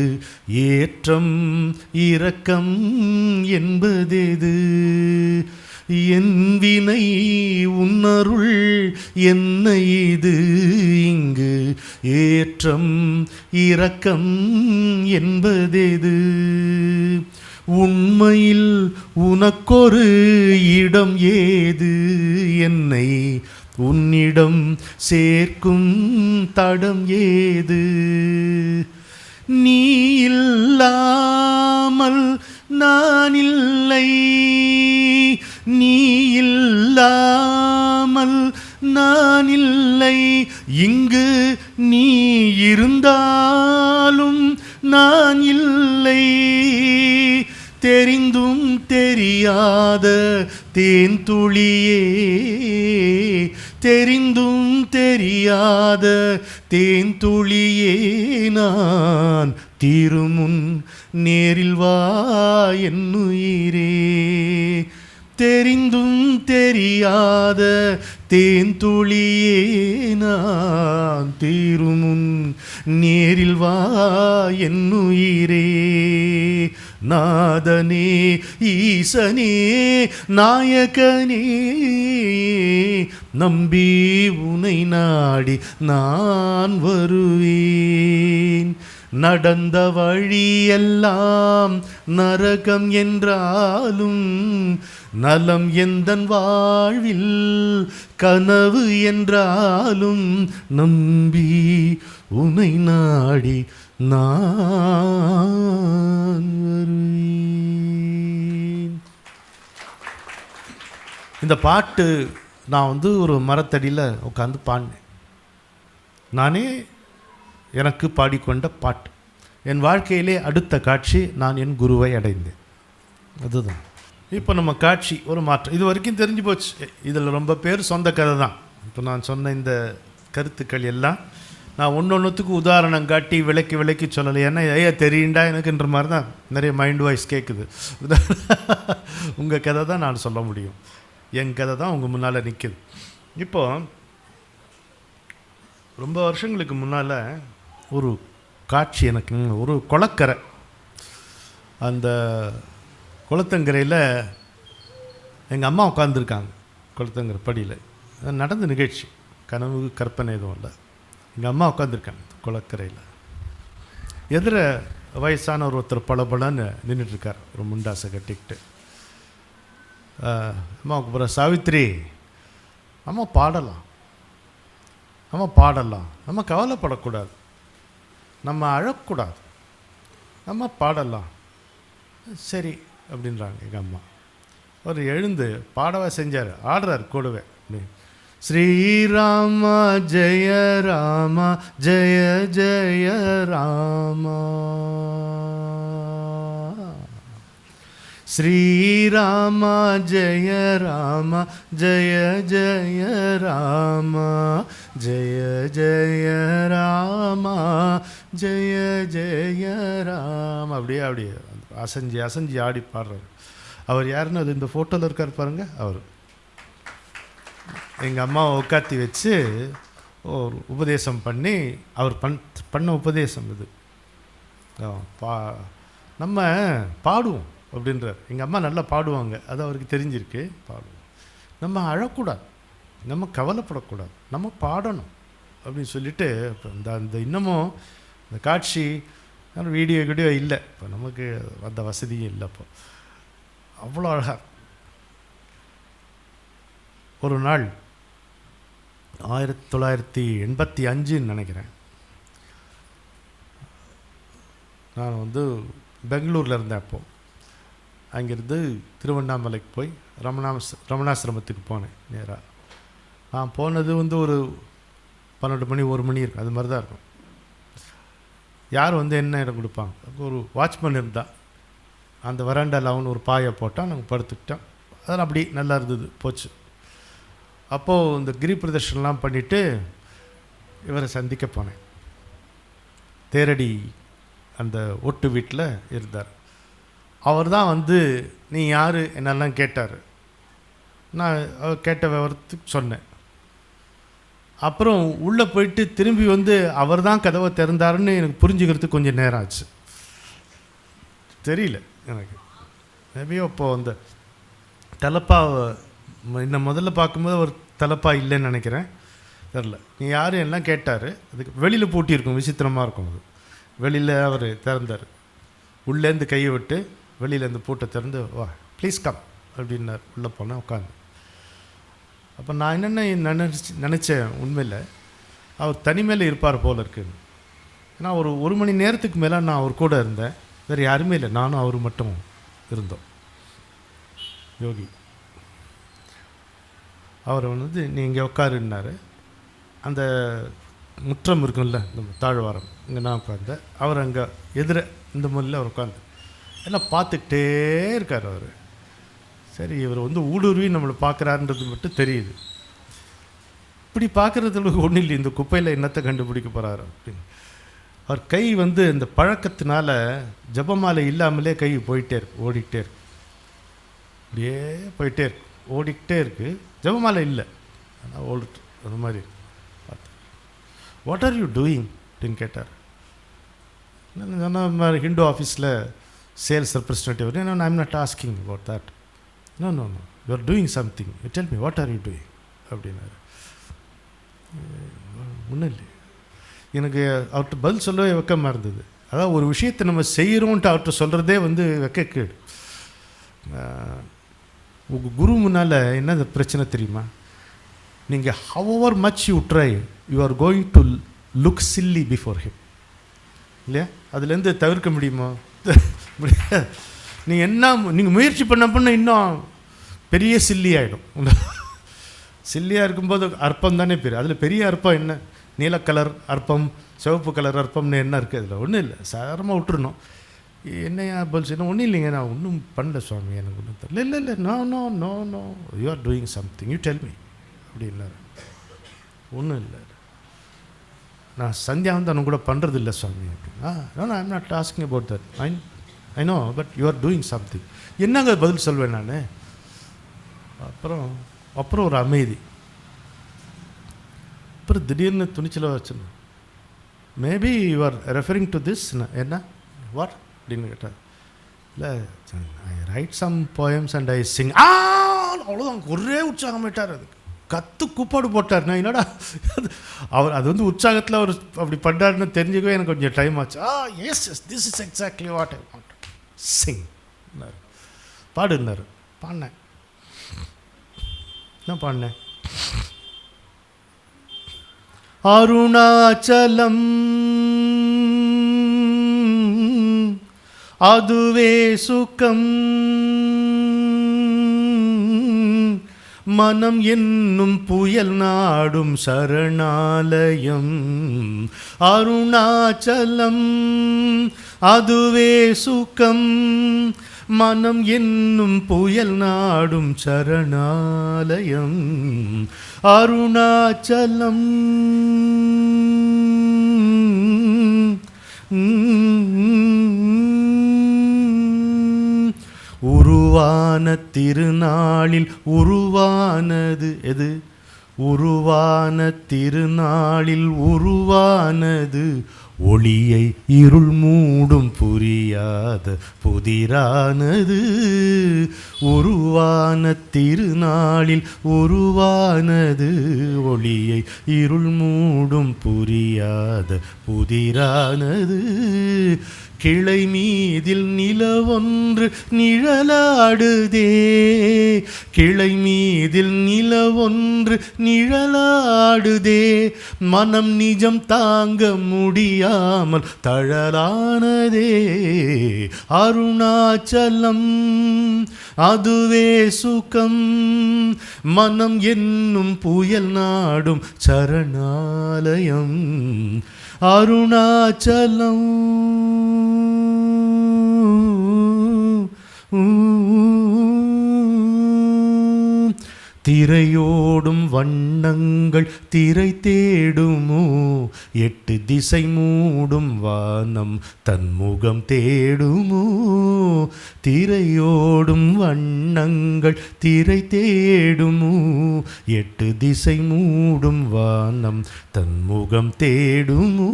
ஏற்றம் இரக்கம் என்பதெது. என் வினை உன்னருள் என்ன இது இங்கு ஏற்றம் இரக்கம் என்பதெது. உண்மையில் உனக்கொரு இடம் ஏது என்னை உன்னிடம் சேர்க்கும் தடம் ஏது. நீ இல்லாமல் நான் இல்லை, நீ இல்லாமல் நான் இல்லை. இங்கு நீ இருந்தாலும் நான் இல்லை. தெரிந்தும் தெரியாத தேன் துளியே, தெரிந்தும் தெரியாத தேன் துளியே, நான் தீருமுன் நேரில் வா என்னுயிரே. தெரிந்தும் தெரியாத தேன் துளியே, நான் தீருமுன் நேரில் வா என்னுயிரே. நாதனே ஈசனே நாயகனே, நம்பி உனை நாடி நான் வருவேன். நடந்த வழியெல்லாம் நரகம் என்றாலும் நலம் எந்தன் வாழ்வில் கனவு என்றாலும் நம்பி உனை நாடி நான் வருவேன். இந்த பாட்டு நான் ஒரு மரத்தடியில் உட்காந்து பாடினேன். நானே எனக்கு பாடிக்கொண்ட பாட்டு. என் வாழ்க்கையிலே அடுத்த காட்சி, நான் என் குருவை அடைந்தேன். அதுதான் இப்போ நம்ம காட்சி ஒரு மாற்றம். இது வரைக்கும் தெரிஞ்சு போச்சு. இதில் ரொம்ப பேர் சொந்த கதை தான். இப்போ நான் சொன்ன இந்த கருத்துக்கள் எல்லாம் நான் ஒன்றுத்துக்கு உதாரணம் காட்டி விளக்கி விளக்கி சொல்லலை. ஏன்னா ஐயா தெரியுண்டா எனக்குன்ற மாதிரி தான் நிறைய மைண்ட் வாய்ஸ் கேட்குது. உங்கள் கதை தான் நான் சொல்ல முடியும். என் கதை தான் உங்கள் முன்னால் நிற்குது. இப்போது ரொம்ப வருஷங்களுக்கு முன்னால் ஒரு காட்சி எனக்கு. ஒரு குளக்கரை, அந்த குளத்தங்கரையில் எங்கள் அம்மா உட்காந்துருக்காங்க. குளத்தங்கரை படியில் நடந்த நிகழ்ச்சி, கனவு கற்பனை எதுவும் இல்லை. எங்கள் அம்மா உட்காந்துருக்காங்க குளக்கரையில். எதிர வயசான ஒருத்தர் பளபளன்னு நின்றுட்டுருக்கார், ஒரு முண்டாசை கட்டிக்கிட்டு. அம்மாவுக்கு அப்புறம் சாவித்ரி, அம்மா பாடலாம், நம்ம பாடலாம், நம்ம கவலைப்படக்கூடாது, நம்ம அழக்கூடாது, நம்ம பாடலாம். சரி அப்படின்றாங்க எங்கள் அம்மா. அவர் எழுந்து பாடவா செஞ்சார், ஆடுறார் கூடவே. ஸ்ரீராமா ஜெய ராமா ஜெய ஜெய ராமா, ஸ்ரீராமா ஜெய ராமா ஜெய ஜெய ராமா, ஜெய ஜெய ராமா ஜெய ஜெய ராமா. அப்படியே அப்படியே அசைஞ்சு அசைஞ்சு ஆடி பாடுறாரு. அவர் யாருன்னு அது இந்த ஃபோட்டோவில் இருக்கார் பாருங்க. அவர் எங்கள் அம்மாவை உட்காத்தி வச்சு ஒரு உபதேசம் பண்ணி, அவர் பண்ண உபதேசம் இது. நம்ம பாடுவோம் அப்படின்றார். எங்கள் அம்மா நல்லா பாடுவாங்க, அது அவருக்கு தெரிஞ்சிருக்கு. பாடுவோம், நம்ம அழக்கூடாது, நம்ம கவலைப்படக்கூடாது, நம்ம பாடணும் அப்படின்னு சொல்லிட்டு அந்த இன்னமும் இந்த காட்சி வீடியோ இல்லை, இப்போ நமக்கு அந்த வசதியும் இல்லை. இப்போ அவ்வளோ அழகாக ஒரு நாள் 1985 நினைக்கிறேன். நான் பெங்களூரில் இருந்தேன். அப்போது அங்கேருந்து திருவண்ணாமலைக்கு போய் ரமணாசிரமத்துக்கு போனேன் நேராக. நான் போனது ஒரு 12 மணி 1 மணி இருக்கும், அது மாதிரி தான் இருக்கும். யார் வந்து என்ன இடம் கொடுப்பாங்க? ஒரு வாட்ச்மேன் இருந்தான். அந்த வராண்டாவில் அவன் ஒரு பாயை போட்டான், நாங்கள் படுத்துக்கிட்டோம். அதெல்லாம் அப்படி நல்லா இருந்தது, போச்சு. அப்போது இந்த கிரி பிரதர்ஷனெலாம் பண்ணிவிட்டு இவரை சந்திக்க போனேன். தேரடி அந்த ஒட்டு வீட்டில் இருந்தார். அவர் தான் வந்து நீ யார் என்னெல்லாம் கேட்டார். நான் அவர் கேட்ட விவரத்துக்கு சொன்னேன். அப்புறம் உள்ளே போயிட்டு திரும்பி வந்து அவர் தான் கதவை திறந்தாருன்னு எனக்கு புரிஞ்சுக்கிறதுக்கு கொஞ்சம் நேரம் ஆச்சு. தெரியல எனக்கு. மேபி அப்போது அந்த தலப்பா என்ன முதல்ல பார்க்கும்போது அவர் தலப்பா இல்லைன்னு நினைக்கிறேன், தெரில. நீ யார் எல்லாம் கேட்டார். அதுக்கு வெளியில் பூட்டியிருக்கும், விசித்திரமாக இருக்கும். அது வெளியில் அவர் திறந்தார். உள்ளேருந்து கையை விட்டு வெளியில் இந்த பூட்டை திறந்து வா ப்ளீஸ் கம் அப்படின்னார். உள்ளே போனேன், உட்காந்து. அப்போ நான் என்னென்ன நினச்சேன், உண்மையில் அவர் தனிமையில் இருப்பார் போல் இருக்குன்னு. ஏன்னா ஒரு மணி நேரத்துக்கு மேலே நான் அவர் கூட இருந்தேன். வேறு யாருமே இல்லை, நானும் அவர் மட்டும் இருந்தோம். யோகி அவரை வந்து நீ இங்கே உட்காருன்னாரு. அந்த முற்றம் இருக்கும்ல, இந்த தாழ்வாரம், இங்கே நான் உட்காந்தேன். அவர் அங்கே எதிர இந்த முறையில் அவர் உட்காந்து எல்லாம் பார்த்துக்கிட்டே இருக்கார் அவர். சரி, இவர் வந்து ஊடுருவி நம்மளை பார்க்குறாருன்றது மட்டும் தெரியுது. இப்படி பார்க்குறதுல ஒன்றும் இல்லை, இந்த குப்பையில் என்னத்தை கண்டுபிடிக்க போகிறாரு அப்படின்னு. அவர் கை வந்து இந்த பழக்கத்தினால ஜபமாலை இல்லாமலே கை போயிட்டே இருக்கு, ஓடிக்கிட்டே இருக்கு, அப்படியே போயிட்டே இருக்கு, ஓடிக்கிட்டே இருக்குது. ஜபமாலை இல்லை, ஆனால் ஓடிட்டு அந்த மாதிரி பார்த்து. வாட் ஆர் யூ டூயிங் அப்படின்னு கேட்டார். நான் ஹிந்து ஆஃபீஸில் sales representative. No, I'm not asking about that. No, you are doing something. You tell me, what are you doing அப்படின்னாரு. ஒன்றும் இல்லை. எனக்கு அவர்கிட்ட பதில் சொல்லவே வெக்கமாக இருந்தது. அதாவது ஒரு விஷயத்தை நம்ம செய்கிறோன்ட்டு அவர்கிட்ட சொல்கிறதே வந்து வெக்கக்கேடு. உங்கள் குரு முன்னால் என்ன பிரச்சனை தெரியுமா? நீங்கள் however much you try, you are going to look silly before him. இல்லையா? அதுலேருந்து தவிர்க்க முடியுமா? முடியாது. நீங்கள் முயற்சி பண்ண இன்னும் பெரிய சில்லி ஆகிடும். சில்லியாக இருக்கும்போது அர்ப்பம் தானே பேர். அதில் பெரிய அர்ப்பம் என்ன? நீல கலர் அர்ப்பம், சிவப்பு கலர் அர்ப்பம்னு என்ன இருக்குது? அதில் ஒன்றும் இல்லை, சாதாரணமாக விட்டுருணும். என்னையா பதில் செய்யணும்? ஒன்றும் இல்லைங்க, நான் ஒன்றும் பண்ணல சுவாமி, எனக்கு ஒன்றும் தெரியல. இல்லை no you are doing something, you tell me அப்படின்னாரு. ஒன்றும் இல்லை, நான் சந்தியாவந்தனம் கூட பண்ணுறது இல்லை சுவாமி அப்படின்னா. No I am not asking about that. I know, but you are doing something. என்னங்க பதில் சொல்வேன் நான்? அப்புறம் ஒரு அமைதி. அப்புறம் திடீர்னு துணிச்சலாக வச்சுருந்தேன். Maybe you are referring to this. என்ன வாட் அப்படின்னு கேட்டார். இல்லை, I write some poems and I sing. அவ்வளோதான், ஒரே உற்சாகமாயிட்டார். அதுக்கு கூப்பாடு போட்டார். நான் என்னடா அவர் அது வந்து உற்சாகத்தில் அவர் அப்படி பண்ணாருன்னு தெரிஞ்சுக்கவே எனக்கு கொஞ்சம் டைம் ஆச்சு. Yes this is exactly what I want. Sing பாடுனார். பாடினேன். என்ன பாடினேன்? அருணாச்சலம் அதுவே சுகம், மனம் என்னும் புயல் நாடும் சரணாலயம். அருணாச்சலம் அதுவே சுகம், மனம் என்னும் புயல் நாடும் சரணாலயம். அருணாச்சலம் உருவான திருநாளில் உருவானது எது? உருவான திருநாளில் உருவானது ஒளியை இருள் மூடும் புரியாத புதிரானது. உருவான திருநாளில் உருவானது ஒளியை இருள் மூடும் புரியாத புதிரானது. கிளை மீதில் நிலவொன்று நிழலாடுதே, கிளை மீதில் நிலவொன்று நிழலாடுதே, மனம் நிஜம் தாங்க முடியாது தெரியாமல் தழலானதே அருணாச்சலம் அதுவே சுகம் மனம் என்னும் புயல் நாடும் சரணாலயம் அருணாச்சலம் திரையோடும் வண்ணங்கள் திரை தேடுமோ 8 திசை மூடும் வானம் தன்முகம் தேடுமோ திரையோடும் வண்ணங்கள் திரை தேடுமோ 8 திசை மூடும் வானம் தன்முகம் தேடுமோ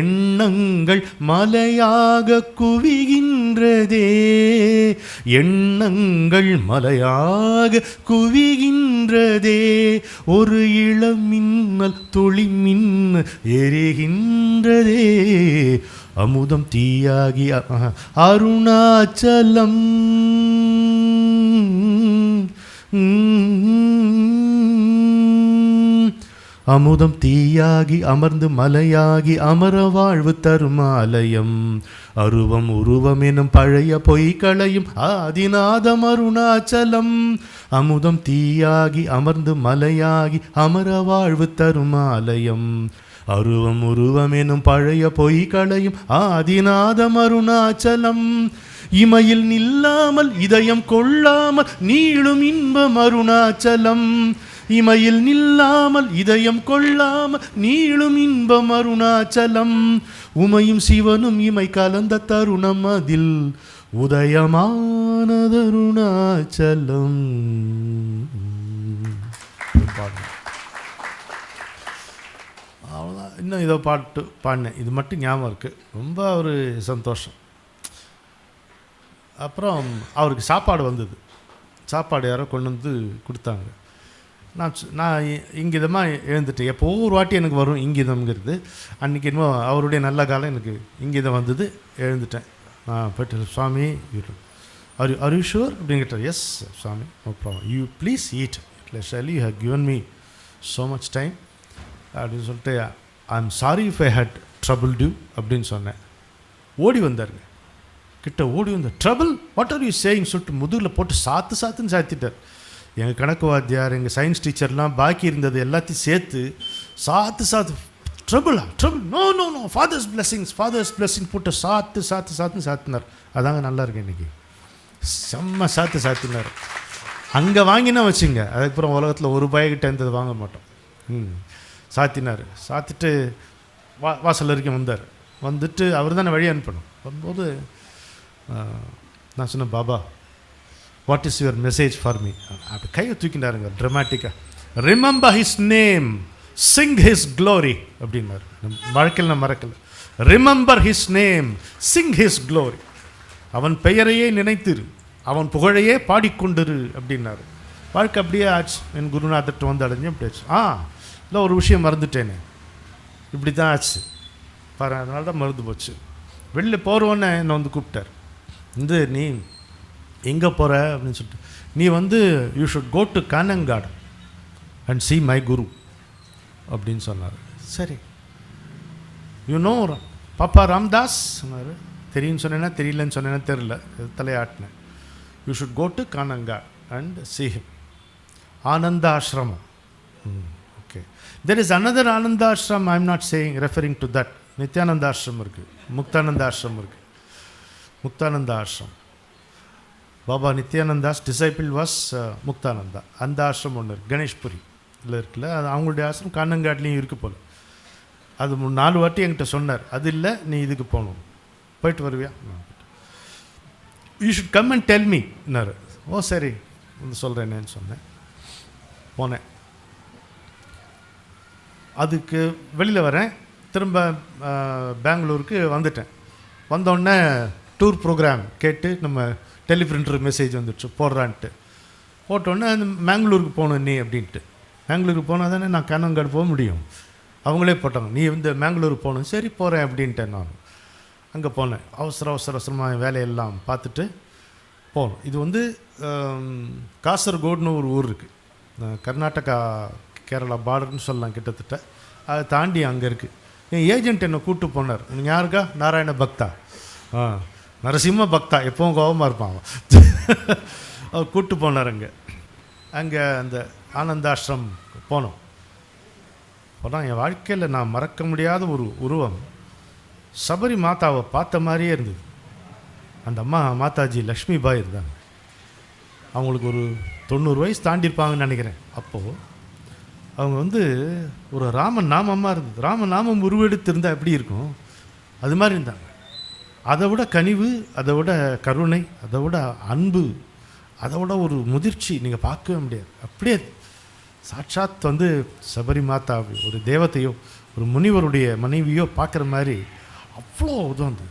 எண்ணங்கள் மலையாக குவிகின்றதே எண்ணங்கள் மலையாக குவிகின்றதே ஒரு இளமின்னல் துளி மின்ன எரிகின்றதே அமுதம் தீயாகி அருணாச்சலம் அமுதம் தீயாகி அமர்ந்து மலையாகி அமர வாழ்வு தருமாலயம் அருவம் உருவம் எனும் பழைய பொய்களையும் ஆதிநாதம் அருணாச்சலம் அமுதம் தீயாகி அமர்ந்து மலையாகி அமர வாழ்வு தருமாலயம் அருவம் உருவம் எனும் பழைய பொய்களையும் ஆதிநாதம் அருணாச்சலம் இமையில் நில்லாமல் இதயம் கொள்ளாமல் நீளும் இன்பம் அருணாச்சலம் இமையில் நில்லாமல் இதயம் கொள்ளாமல் நீளும் இன்பம் அருணாச்சலம் உமையும் சிவனும் இமை கலந்த தருணம் அதில் உதயமானது அருணாச்சலம். அவ்வளோதான். இன்னும் இதோ பாட்டு பாடினேன், இது மட்டும் ஞாபகம் இருக்குது. ரொம்ப ஒரு சந்தோஷம். அப்புறம் அவருக்கு சாப்பாடு வந்தது. சாப்பாடு யாரோ கொண்டு வந்து கொடுத்தாங்க. நான் இங்கிதமாக எழுந்துட்டேன். எப்போ ஒரு வாட்டி எனக்கு வரும் இங்கிதம்ங்கிறது. அன்றைக்கி இன்னும் அவருடைய நல்ல காலம் எனக்கு இங்கிதம் வந்தது. எழுந்துட்டேன். நான் போய்ட்டு சுவாமி ஆர் யூ ஷூர் அப்படின்னு கேட்டார். Yes Swami, no problem, you please eat shall I you have given me so much time அப்படின்னு சொல்லிட்டு I am sorry if I had trouble to you அப்படின்னு சொன்னேன். ஓடி வந்தாருங்க, கிட்ட ஓடி வந்தார். Trouble what are you saying சொல்லிட்டு முதுகில் போட்டு சாத்துன்னு சாத்திட்டார். எங்கள் கணக்கு வாத்தியார், எங்கள் சயின்ஸ் டீச்சர்லாம் பாக்கி இருந்தது எல்லாத்தையும் சேர்த்து சாத்து ட்ரபிளா trouble no no no father's blessing போட்டு சாத்துன்னு சாத்தினார். அதாங்க நல்லா இருக்கு. இன்றைக்கி செம்ம சாத்தினார். அங்கே வாங்கினா வச்சுங்க, அதுக்கப்புறம் உலகத்தில் ஒரு ரூபாய்கிட்ட இருந்தது வாங்க மாட்டோம். சாத்தினார். சாத்திட்டு வாசல் வரைக்கும் வந்தார். வந்துட்டு அவர் தானே வழி அனுப்பணும். வரும்போது நான் சொன்னேன், Baba what is your message for me? அப்படி கையை தூக்கினாருங்க ட்ரமாட்டிக்காக. Remember his name, sing his glory அப்படின்னாரு. வாழ்க்கையில் நான் மறக்கல. Remember his name, sing his glory. அவன் பெயரையே நினைத்திரு, அவன் புகழையே பாடிக்கொண்டிரு அப்படின்னாரு. வாழ்க்கை அப்படியே ஆச்சு. என் குருநாதர்கிட்ட வந்து அடைஞ்சு அப்படி ஆச்சு. இல்லை ஒரு விஷயம் மறந்துட்டேனே, இப்படி தான் ஆச்சு பாரு, அதனால தான் மறந்து போச்சு. வெளில போகிறவொன்னே என்னை வந்து கூப்பிட்டார். நீ எங்கே போகிற அப்படின்னு சொல்லிட்டு, நீ you should go to Kanhangad and see my guru அப்படின்னு சொன்னார். சரி, யூ நோ பாப்பா ராம்தாஸ் சொன்னார். தெரியும்னு சொன்னேன்னா தெரியலன்னு சொன்னேன்னா தெரில, தலையாட்டினேன். You should go to Kanhangad and see him. Ananda ஆசிரமம். Okay, there is another Ananda ashram. I am not saying referring to that. Nityananda ஆசிரமம் இருக்குது, முக்தானந்தா ஆசிரமம் இருக்குது. Muktananda ashram, Baba Nityananda's disciple was Muktananda. அந்த ஆசிரமம் ஒன்று இருக்குது, கணேஷ்புரி இல்லை இருக்குல்ல, அது அவங்களுடைய ஆசிரமம் கானங்காட்லேயும் இருக்குது போல். அது 4 வாட்டி என்கிட்ட சொன்னார். அது இல்லை, நீ இதுக்கு போகணும், போயிட்டு வருவியா? You should come and tell மீன்னாரு. ஓ சரி சொல்கிறேன்னு சொன்னேன். போனேன். அதுக்கு வெளியில் வரேன். திரும்ப பெங்களூருக்கு வந்துட்டேன். வந்தோடனே டூர் ப்ரோக்ராம் கேட்டு நம்ம டெலிபிரிண்டர் மெசேஜ் வந்துடுச்சு போடுறான்ட்டு. போட்டோடனே அந்த மேங்களூருக்கு போகணும் நீ அப்படின்ட்டு. மேங்களூருக்கு போனால் தானே நான் கானங்காடு போக முடியும். அவங்களே போட்டாங்க, நீ மேங்களூருக்கு போகணும். சரி போகிறேன் அப்படின்ட்டேன். நான் அங்கே போனேன். அவசரமாக வேலையெல்லாம் பார்த்துட்டு போகணும். இது காசர்கோடுன்னு ஒரு ஊர் இருக்குது, கர்நாடகா கேரளா பார்டர்னு சொல்லலாம் கிட்டத்தட்ட. அதை தாண்டி அங்கே இருக்குது. என் ஏஜென்ட் என்னை கூப்பிட்டு போனார். நீங்கள் யாருக்கா? நாராயண பக்தா. நரசிம்ம பக்தா, எப்பவும் கோபமாக இருப்பான் அவன். அவர் கூப்பிட்டு போனார். அங்கே அந்த ஆனந்தாஷ்ரம் போனோம். போனால் என் வாழ்க்கையில் நான் மறக்க முடியாத ஒரு உருவம். சபரி மாதாவை பார்த்த மாதிரியே இருந்தது. அந்த அம்மா மாதாஜி லக்ஷ்மி பாய் இருந்தாங்க. அவங்களுக்கு ஒரு 90 வயசு தாண்டியிருப்பாங்கன்னு நினைக்கிறேன். அப்போது அவங்க ஒரு ராம நாமமாக இருந்தது. ராம நாமம் உருவெடுத்து இருந்தால் எப்படி இருக்கும், அது மாதிரி இருந்தாங்க. அதை விட கனிவு, அதை விட கருணை, அதை விட அன்பு, அதை விட ஒரு முதிர்ச்சி நீங்கள் பார்க்கவே முடியாது. அப்படியே சாட்சாத் சபரி மாதா ஒரு தேவதையோ ஒரு முனிவருடைய மனைவியோ பார்க்குற மாதிரி அவ்வளோ இது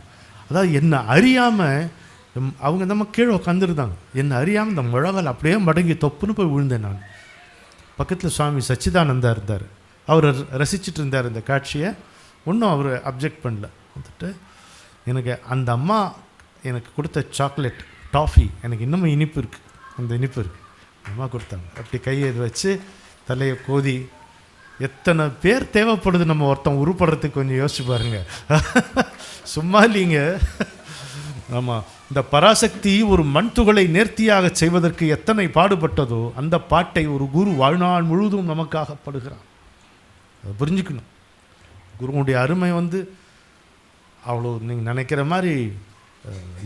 அதாவது என்னை அறியாமல் அவங்க நம்ம கீழே உட்காந்துருந்தாங்க. என்னை அறியாமல் இந்த முழங்கால் அப்படியே மடங்கி தொப்புன்னு போய் விழுந்தேன். நான் பக்கத்தில் சுவாமி சச்சிதானந்தா இருந்தார். அவர் ரசிச்சுட்டு இருந்தார் இந்த காட்சியை. ஒன்றும் அவர் அப்ஜெக்ட் பண்ணல. எனக்கு அந்த அம்மா எனக்கு கொடுத்த சாக்லேட் டாஃபி எனக்கு இன்னமும் இனிப்பு இருக்குது. அந்த இனிப்பு இருக்குது. அம்மா கொடுத்தாங்க. அப்படி கையை இது வச்சு தலையை கோதி. எத்தனை பேர் தேவைப்படுது நம்ம ஒருத்தன் உருப்படுறதுக்கு, கொஞ்சம் யோசிச்சு பாருங்க. சும்மா இல்லைங்க. ஆமாம், இந்த பராசக்தி ஒரு மண் துகளை நேர்த்தியாக செய்வதற்கு எத்தனை பாடுபட்டதோ அந்த பாட்டை ஒரு குரு வாழ்நாள் முழுவதும் நமக்காக படுகிறான். அதை புரிஞ்சுக்கணும். குருவுடைய அருமை அவ்வளோ நீங்கள் நினைக்கிற மாதிரி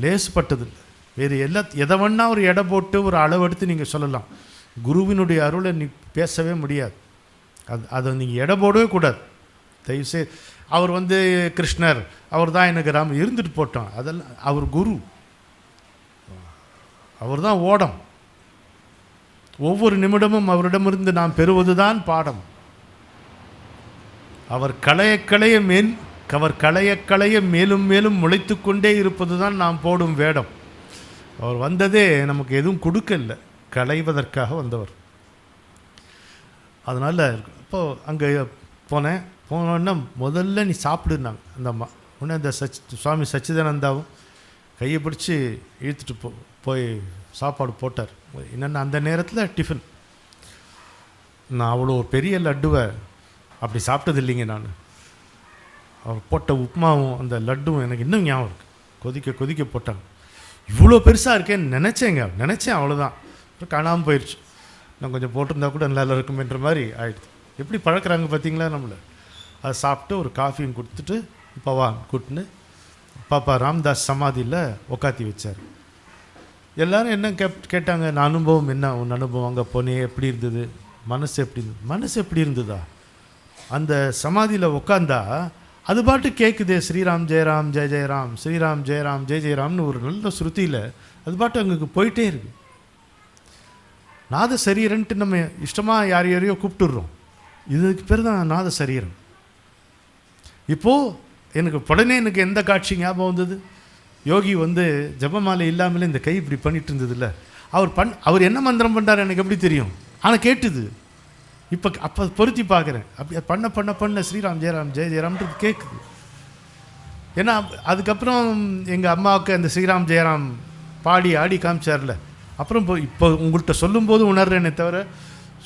லேசுப்பட்டது. வேறு எதை வேணா ஒரு எடை போட்டு ஒரு அளவெடுத்து நீங்கள் சொல்லலாம். குருவினுடைய அருளை நீ பேசவே முடியாது. அதை நீங்கள் எடை போடவே கூடாது. தயவுசெய்து அவர் கிருஷ்ணர், அவர் தான் எனக்கு ராம இருந்துட்டு போட்டோம், அதெல்லாம் அவர் குரு, அவர் தான் ஓடம். ஒவ்வொரு நிமிடமும் அவரிடமிருந்து நாம் பெறுவது தான் பாடம். அவர் களைய களைய மேலும் மேலும் முளைத்து கொண்டே இருப்பது தான் நாம் போடும் வேடம். அவர் வந்ததே நமக்கு எதுவும் கொடுக்கல, களைவதற்காக வந்தவர். அதனால் இப்போது அங்கே போனோன்னா முதல்ல நீ சாப்பிடுனாங்க அந்த அம்மா. உடனே அந்த சுவாமி சச்சிதானந்தாவும் கையை பிடிச்சி இழுத்துட்டு போய் சாப்பாடு போட்டார். என்னென்ன அந்த நேரத்தில் டிஃபன். நான் அவ்வளோ பெரிய லட்டுவை அப்படி சாப்பிட்டது இல்லைங்க. நான் அவர் போட்ட உப்புமாவும் அந்த லட்டும் எனக்கு இன்னும் ஞாபகம் இருக்குது. கொதிக்க கொதிக்க போட்டாங்க. இவ்வளோ பெருசாக இருக்கேன்னு நினச்சேன். அவ்வளோதான். அப்புறம் காணாமல் போயிடுச்சு. நான் கொஞ்சம் போட்டிருந்தா கூட நல்லா இருக்குமென்ற மாதிரி ஆகிடுது. எப்படி பழக்கிறாங்க பார்த்தீங்களா நம்மளை. அதை சாப்பிட்டு ஒரு காஃபியும் கொடுத்துட்டு இப்போ வா கூட்டுன்னு பாப்பா ராம்தாஸ் சமாதியில் உக்காத்தி வச்சார். எல்லோரும் என்ன கேட்டாங்க, நான் அனுபவம் என்ன, உன் அனுபவம் அங்கே போனே எப்படி இருந்தது, மனசு எப்படி இருந்ததா. அந்த சமாதியில் உட்காந்தா அது பாட்டு கேட்குதே, ஸ்ரீராம் ஜெயராம் ஜெய ஜெயராம், ஸ்ரீராம் ஜெயராம் ஜெய ஜெயராம்னு ஒரு நல்ல ஸ்ருதியில் அது பாட்டு அங்கே போயிட்டே இருக்கு. நாத சரீரன்ட்டு நம்ம இஷ்டமாக யாரையோ கூப்பிட்டுடுறோம். இதுக்கு பேர் தான் நாத சரீரம். இப்போது எனக்கு எந்த காட்சி ஞாபகம் வந்தது, யோகி ஜபமாலை இல்லாமலே இந்த கை இப்படி பண்ணிட்டு இருந்ததில்ல. அவர் என்ன மந்திரம் பண்ணுறாரு எனக்கு எப்படி தெரியும், ஆனால் கேட்டுது. அப்போ பொருத்தி பார்க்குறேன். அப்படி பண்ண ஸ்ரீராம் ஜெயராம் ஜெய ஜெயராம்ன்றது கேட்குது. ஏன்னா அதுக்கப்புறம் எங்கள் அம்மாவுக்கு அந்த ஸ்ரீராம் ஜெயராம் பாடி ஆடி காமிச்சார்ல. அப்புறம் இப்போ உங்கள்கிட்ட சொல்லும்போது உணர்றேனே தவிர,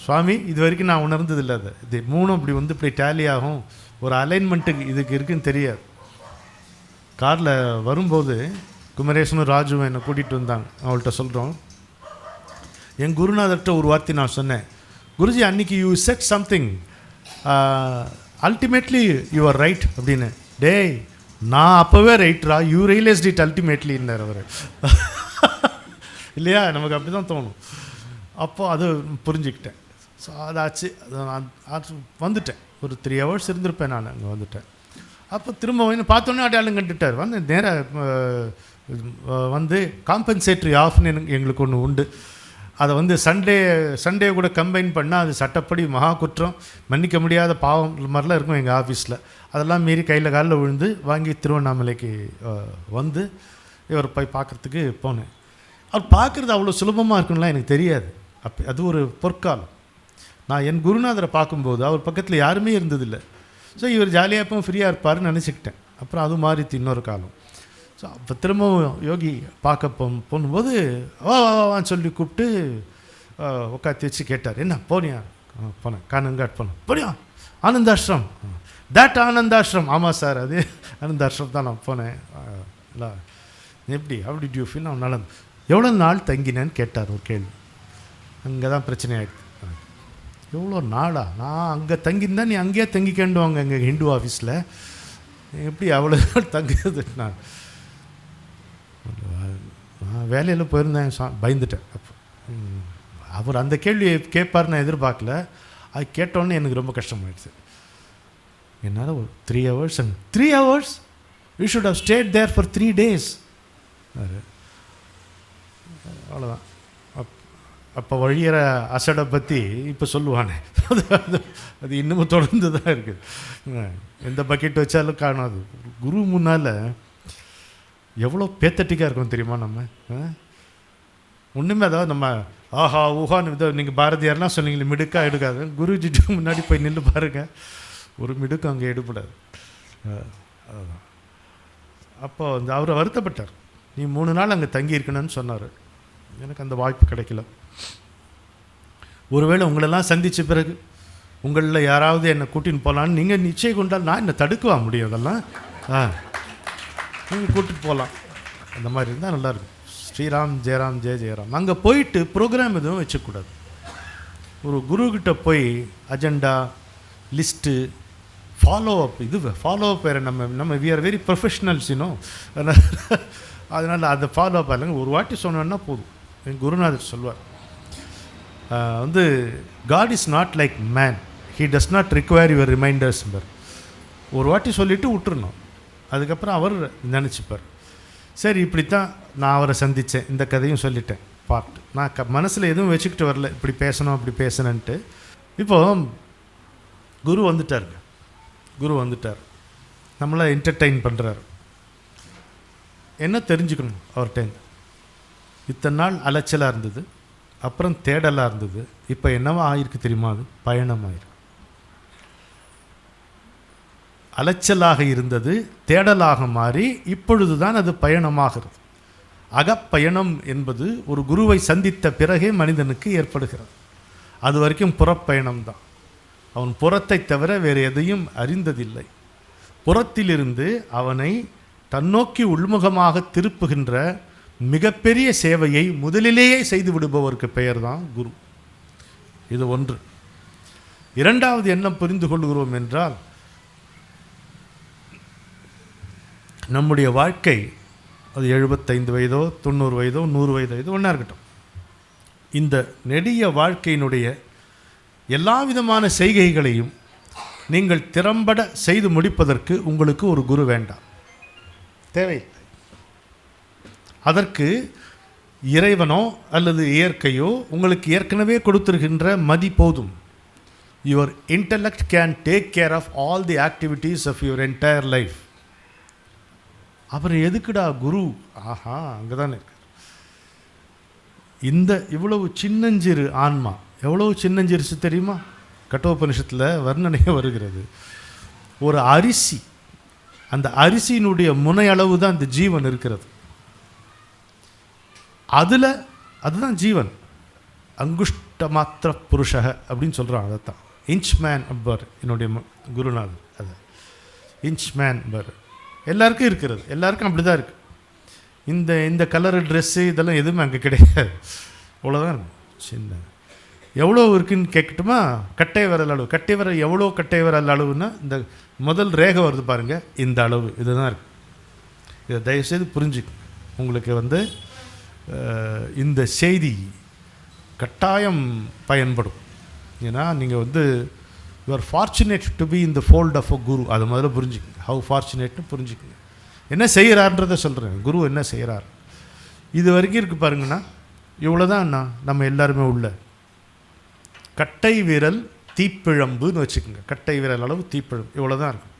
சுவாமி இது வரைக்கும் நான் உணர்ந்ததில்லை. அது இது மூணும் இப்படி இப்படி டேலி ஆகும், ஒரு அலைன்மெண்ட்டுக்கு இதுக்கு இருக்குன்னு தெரியாது. காரில் வரும்போது குமரேசனும் ராஜுவும் என்னை கூட்டிகிட்டு வந்தாங்க. அவள்கிட்ட சொல்கிறோம், என் குருநாதர்கிட்ட ஒரு வார்த்தை நான் சொன்னேன், குருஜி அன்னைக்கு you said something ultimately you are right அப்படின்னு. டேய் நான் அப்போவே ரைட்ரா, யூ ரியலைஸ்ட் இட் அல்டிமேட்லின்னார் அவர். இல்லையா, நமக்கு அப்படி தான் தோணும். அப்போது அது புரிஞ்சுக்கிட்டேன். ஸோ அதாச்சு. வந்துட்டேன். ஒரு 3 hours இருந்திருப்பேன். நான் அங்கே வந்துட்டேன். அப்போ திரும்ப பார்த்தோன்னே அடையாளம் கண்டுட்டார். நேராக காம்பன்சேட்ரி ஆஃப்னு எங்களுக்கு ஒன்று உண்டு. அதை சண்டே கூட கம்பைன் பண்ணால் அது சட்டப்படி மகா குற்றம், மன்னிக்க முடியாத பாவம் மாதிரிலாம் இருக்கும் எங்கள் ஆஃபீஸில். அதெல்லாம் மீறி கையில் காலில் விழுந்து வாங்கி திருவண்ணாமலைக்கு இவர் போய் பார்க்குறதுக்கு போனேன். அவர் பார்க்குறது அவ்வளோ சுலபமாக இருக்குன்னா எனக்கு தெரியாது. அது ஒரு பொற்காலம். நான் என் குருநாதரை பார்க்கும்போது அவர் பக்கத்தில் யாருமே இருந்ததில்லை. ஸோ இவர் ஜாலியாக எப்போ ஃப்ரீயாக இருப்பார்னு நினச்சிக்கிட்டேன். அப்புறம் அது மாறித்து இன்னொரு காலம். ஸோ அப்போ திரும்பவும் யோகி பார்க்க போகும்போது வான்னு சொல்லி கூப்பிட்டு உட்காந்து வச்சு கேட்டார், என்ன போனியா? போனேன். கானங்காட் போனேன். போனியா ஆனந்தாஷ்ரம்? தட் ஆனந்தாஷ்ரம். ஆமாம் சார், அது ஆனந்தாஷ்ரம் தான் நான் போனேன். இல்லை எப்படி அப்படி டியூ ஃபீல் அவனால் எவ்வளோ நாள் தங்கினேன்னு கேட்டார் ஒரு கேள்வி. அங்கே தான் பிரச்சனை ஆகிடுது. எவ்வளோ நாளா? நான் அங்கே தங்கியிருந்தா நீ அங்கேயே தங்கிக்கண்டுவாங்க எங்கள் ஹிந்து ஆஃபீஸில், எப்படி அவ்வளோ நாள் தங்குறது? நான் வேலையில் போயிருந்தேன், பயந்துட்டேன். அப்போ அவர் அந்த கேள்வியை கேட்பார் நான் எதிர்பார்க்கல. அது கேட்டோன்னே எனக்கு ரொம்ப கஷ்டமாயிடுச்சு. என்னால் ஒரு 3 hours and 3 hours you should have stayed there for 3 days. அவ்வளோதான். அப்போ வழியிற அசடை பற்றி இப்போ சொல்லுவானே, அது இன்னமும் தொடர்ந்து தான் இருக்குது. எந்த பக்கெட் வச்சாலும் காணாது. குரு முன்னால் எவ்வளோ பேத்தட்டிக்காக இருக்கும் தெரியுமா நம்ம? ஒன்றுமே அதாவது நம்ம ஆஹா ஊஹான்னு இதை நீங்கள் பாரதியார்லாம் சொன்னீங்களே மிடுக்கா எடுக்காது. குருஜிட்டு முன்னாடி போய் நின்று பாருங்கள், ஒரு மிடுக்கு அங்கே எடுப்படாது. அதுதான். அப்போ அந்த அவர் வருத்தப்பட்டார், நீ 3 நாள் அங்கே தங்கியிருக்கணும்னு சொன்னார். எனக்கு அந்த வாய்ப்பு கிடைக்கல. ஒருவேளை உங்களெல்லாம் சந்தித்த பிறகு உங்களில் யாராவது என்னை கூட்டின்னு போகலான்னு நீங்கள் நிச்சயம் கொண்டால் நான் என்னை தடுக்கவா முடியும்? அதெல்லாம் நீங்கள் கூட்டிகிட்டு போகலாம். அந்த மாதிரி இருந்தால் நல்லாயிருக்கும். ஸ்ரீராம் ஜெயராம் ஜெய ஜெயராம். அங்கே போயிட்டு ப்ரோக்ராம் எதுவும் வச்சுக்கூடாது. ஒரு குருக்கிட்ட போய் அஜெண்டா லிஸ்ட்டு ஃபாலோ அப், இது ஃபாலோ அப் வேறு. நம்ம வி ஆர் வெரி ப்ரொஃபஷ்னல்ஸ் இன்னும். அதனால் அதை ஃபாலோ அப் இல்லைங்க. ஒரு வாட்டி சொன்னோன்னா போதும். என் குருநாதர் சொல்வார், வந்து God is not like man, he does not require your reminders. ஒரு வாட்டி சொல்லிவிட்டு விட்டுருணும், அதுக்கப்புறம் அவர் நினச்சிப்பார். சரி, இப்படித்தான் நான் அவரை சந்தித்தேன், இந்த கதையும் சொல்லிட்டேன் பார்ட். நான் மனசில் எதுவும் வச்சுக்கிட்டு வரல, இப்படி பேசணும் அப்படி பேசணுன்ட்டு. இப்போது குரு வந்துட்டாருங்க. குரு வந்துட்டார், நம்மளை என்டர்டெயின் பண்ணுறாரு. என்ன தெரிஞ்சுக்கணும் அவர்கிட்ட? இத்தனை நாள் அலைச்சலாக இருந்தது, அப்புறம் தேடலாக இருந்தது, இப்போ என்னவா ஆயிருக்கு தெரியுமா? அது பயணமாயிருக்கு. அலைச்சலாக இருந்தது தேடலாக மாறி இப்பொழுது தான் அது பயணமாகிறது. அகப்பயணம் என்பது ஒரு குருவை சந்தித்த பிறகே மனிதனுக்கு ஏற்படுகிறது. அது வரைக்கும் புறப்பயணம்தான். அவன் புறத்தை தவிர வேறு எதையும் அறிந்ததில்லை. புறத்திலிருந்து அவனை தன்னோக்கி உள்முகமாக திருப்புகின்ற மிகப்பெரிய சேவையை முதலிலேயே செய்து விடுபவருக்கு பெயர் தான் குரு. இது ஒன்று. இரண்டாவது என்ன புரிந்து கொள்கிறோம் என்றால், நம்முடைய வாழ்க்கை அது 75 வயதோ 90 வயதோ 100 வயதோ இது ஒன்றா இருக்கட்டும், இந்த நெடிய வாழ்க்கையினுடைய எல்லா விதமான செய்கைகளையும் நீங்கள் திறம்பட செய்து முடிப்பதற்கு உங்களுக்கு ஒரு குரு வேண்டாம், தேவையில்லை. அதற்கு இறைவனோ அல்லது இயற்கையோ உங்களுக்கு ஏற்கனவே கொடுத்திருக்கின்ற மதி போதும். Your intellect can take care of all the activities of your entire life. அப்புறம் எதுக்குடா குரு? ஆஹா, அங்கே தானே இருக்கார். இந்த இவ்வளவு சின்னஞ்சிறு ஆன்மா எவ்வளவு சின்னஞ்சிறுச்சு தெரியுமா? கட்டோபனிஷத்தில் வர்ணனையே வருகிறது. ஒரு அரிசி, அந்த அரிசியினுடைய முனை அளவு தான் இந்த ஜீவன் இருக்கிறது. அதில் அதுதான் ஜீவன். அங்குஷ்ட மாத்திர புருஷக அப்படின்னு சொல்கிறான். அதைத்தான் இன்ச் மேன் அப்பார் என்னுடைய குருநாதர். அது இன்ச் மேன் பார் எல்லாருக்கும் இருக்கிறது, எல்லாருக்கும் அப்படி தான் இருக்குது. இந்த கலரு ட்ரெஸ்ஸு இதெல்லாம் எதுவுமே அங்கே கிடையாது. அவ்வளோதான் இருக்கும். சின்ன எவ்வளோ இருக்குதுன்னு கேட்கட்டுமா? கட்டை விரல் அளவு. கட்டை விரல் எவ்வளோ கட்டை விரல் அளவுன்னா இந்த முதல் ரேகை வருது பாருங்கள், இந்த அளவு இதுதான் இருக்குது. இதை தயவுசெய்து புரிஞ்சுக்க. உங்களுக்கு இந்த செய்தி கட்டாயம் பயன்படும். ஏன்னா நீங்கள் you are fortunate to be in the fold of a guru. அதை முதல்ல புரிஞ்சுக்கங்க. ஹவு ஃபார்ச்சுனேட்னு புரிஞ்சுக்கங்க. என்ன செய்கிறார்ன்றதை சொல்கிறேன். குரு என்ன செய்கிறார் இது வரைக்கும் இருக்குது பாருங்கன்னா, இவ்வளோதான் அண்ணா. நம்ம எல்லாருமே உள்ள கட்டை விரல் தீப்பிழம்புன்னு வச்சுக்கோங்க. கட்டை விரல் அளவு தீப்பிழம்பு இவ்வளோதான் இருக்கும்.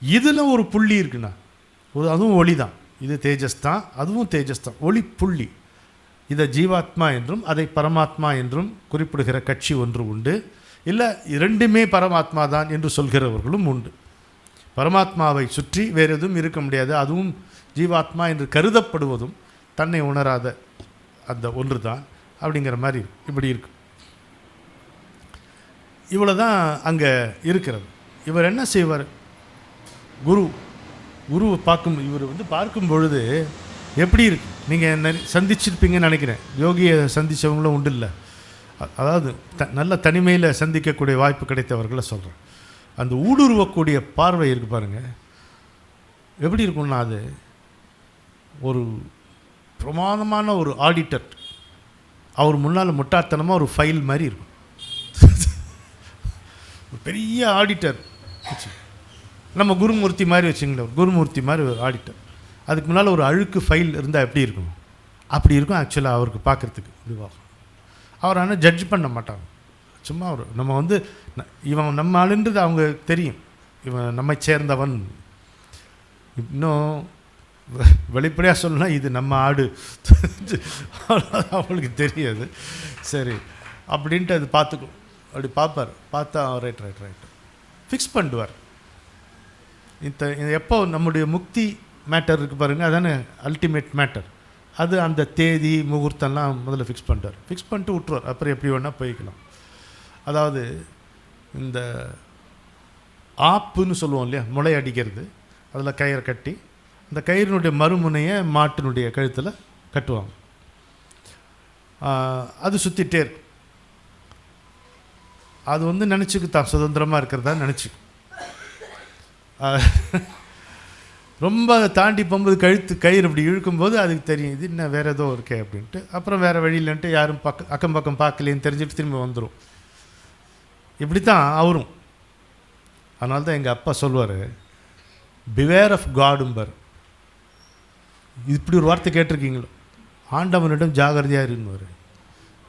இதில் ஒரு புள்ளி இருக்குண்ணா, அதுவும் ஒளி தான். இது தேஜஸ் தான், அதுவும் தேஜஸ் தான், ஒளி புள்ளி. இதை ஜீவாத்மா என்றும் அதை பரமாத்மா என்றும் குறிப்பிடுகிற கட்சி ஒன்று உண்டு. இல்லை இரண்டுமே பரமாத்மா தான் என்று சொல்கிறவர்களும் உண்டு. பரமாத்மாவை சுற்றி வேறு எதுவும் இருக்க முடியாது, அதுவும் ஜீவாத்மா என்று கருதப்படுவதும் தன்னை உணராத அந்த ஒன்று தான் அப்படிங்கிற மாதிரி இப்படி இருக்கு. இவ்வளோ தான் அங்கே இருக்கிறது. இவர் என்ன செய்வார், குருவை இவர் பார்க்கும் பொழுது எப்படி இருக்கு, நீங்கள் சந்திச்சிருப்பீங்கன்னு நினைக்கிறேன். யோகியை சந்தித்தவங்களும் உண்டு இல்லை, அதாவது நல்ல தனிமையில் சந்திக்கக்கூடிய வாய்ப்பு கிடைத்தவர்களை சொல்கிறேன். அந்த ஊடுருவக்கூடிய பார்வை இருக்குது பாருங்கள், எப்படி இருக்கும்னா அது ஒரு பிரமாதமான ஒரு ஆடிட்டர், அவர் முன்னால் முட்டாள்தனமாக ஒரு ஃபைல் மாதிரி இருக்கும். ஒரு பெரிய ஆடிட்டர் நம்ம குருமூர்த்தி மாதிரி வச்சுங்களேன், குருமூர்த்தி மாதிரி ஒரு ஆடிட்டர், அதுக்கு முன்னால் ஒரு அழுக்கு ஃபைல் இருந்தால் எப்படி இருக்கும், அப்படி இருக்கும். ஆக்சுவலாக அவருக்கு பார்க்குறதுக்கு இதுவாகும். அவர் ஆனால் ஜட்ஜ் பண்ண மாட்டாங்க, சும்மா ஒரு நம்ம இவன் நம்ம ஆளுன்றது அவங்க தெரியும், இவன் நம்மை சேர்ந்தவன். இன்னும் வெளிப்படையாக சொல்லலாம், இது நம்ம ஆடு அவங்களுக்கு தெரியாது. சரி அப்படின்ட்டு அது பார்த்துக்கும், அப்படி பார்ப்பார். பார்த்தா ரைட் ஃபிக்ஸ் பண்ணுவார். எப்போ நம்முடைய முக்தி மேட்டர் இருக்குது பாருங்கள், அதானே அல்டிமேட் மேட்டர். அது அந்த தேதி முகூர்த்தம்லாம் முதல்ல ஃபிக்ஸ் பண்ணிட்டார். ஃபிக்ஸ் பண்ணிட்டு விட்டுருவார், அப்புறம் எப்படி வேணால் போய்க்கலாம். அதாவது இந்த ஆப்புன்னு சொல்லுவோம் இல்லையா, முளை அடிக்கிறது, அதில் கயிறை கட்டி அந்த கயிறினுடைய மறுமுனையை மாட்டினுடைய கழுத்தில் கட்டுவாங்க. அது சுற்றிட்டே இருக்கும். அது நினச்சிக்கு தான் சுதந்திரமாக இருக்கிறதா நினச்சிக்கும். ரொம்ப அதை தாண்டி போகும்போது கயிறு இப்படி இழுக்கும்போது அதுக்கு தெரியும், இது இன்னும் வேறு ஏதோ இருக்கே அப்படின்ட்டு. அப்புறம் வேறு வழியிலன்ட்டு யாரும் அக்கம் பக்கம் பார்க்கலேன்னு தெரிஞ்சுட்டு திரும்ப வந்துடும். இப்படி தான் அவரும். அதனால தான் எங்கள் அப்பா சொல்லுவார், பிவேர் ஆஃப் காடும்பர். இப்படி ஒரு வார்த்தை கேட்டிருக்கீங்களோ, ஆண்டவனிடம் ஜாகிரதையாக இருந்துவார்.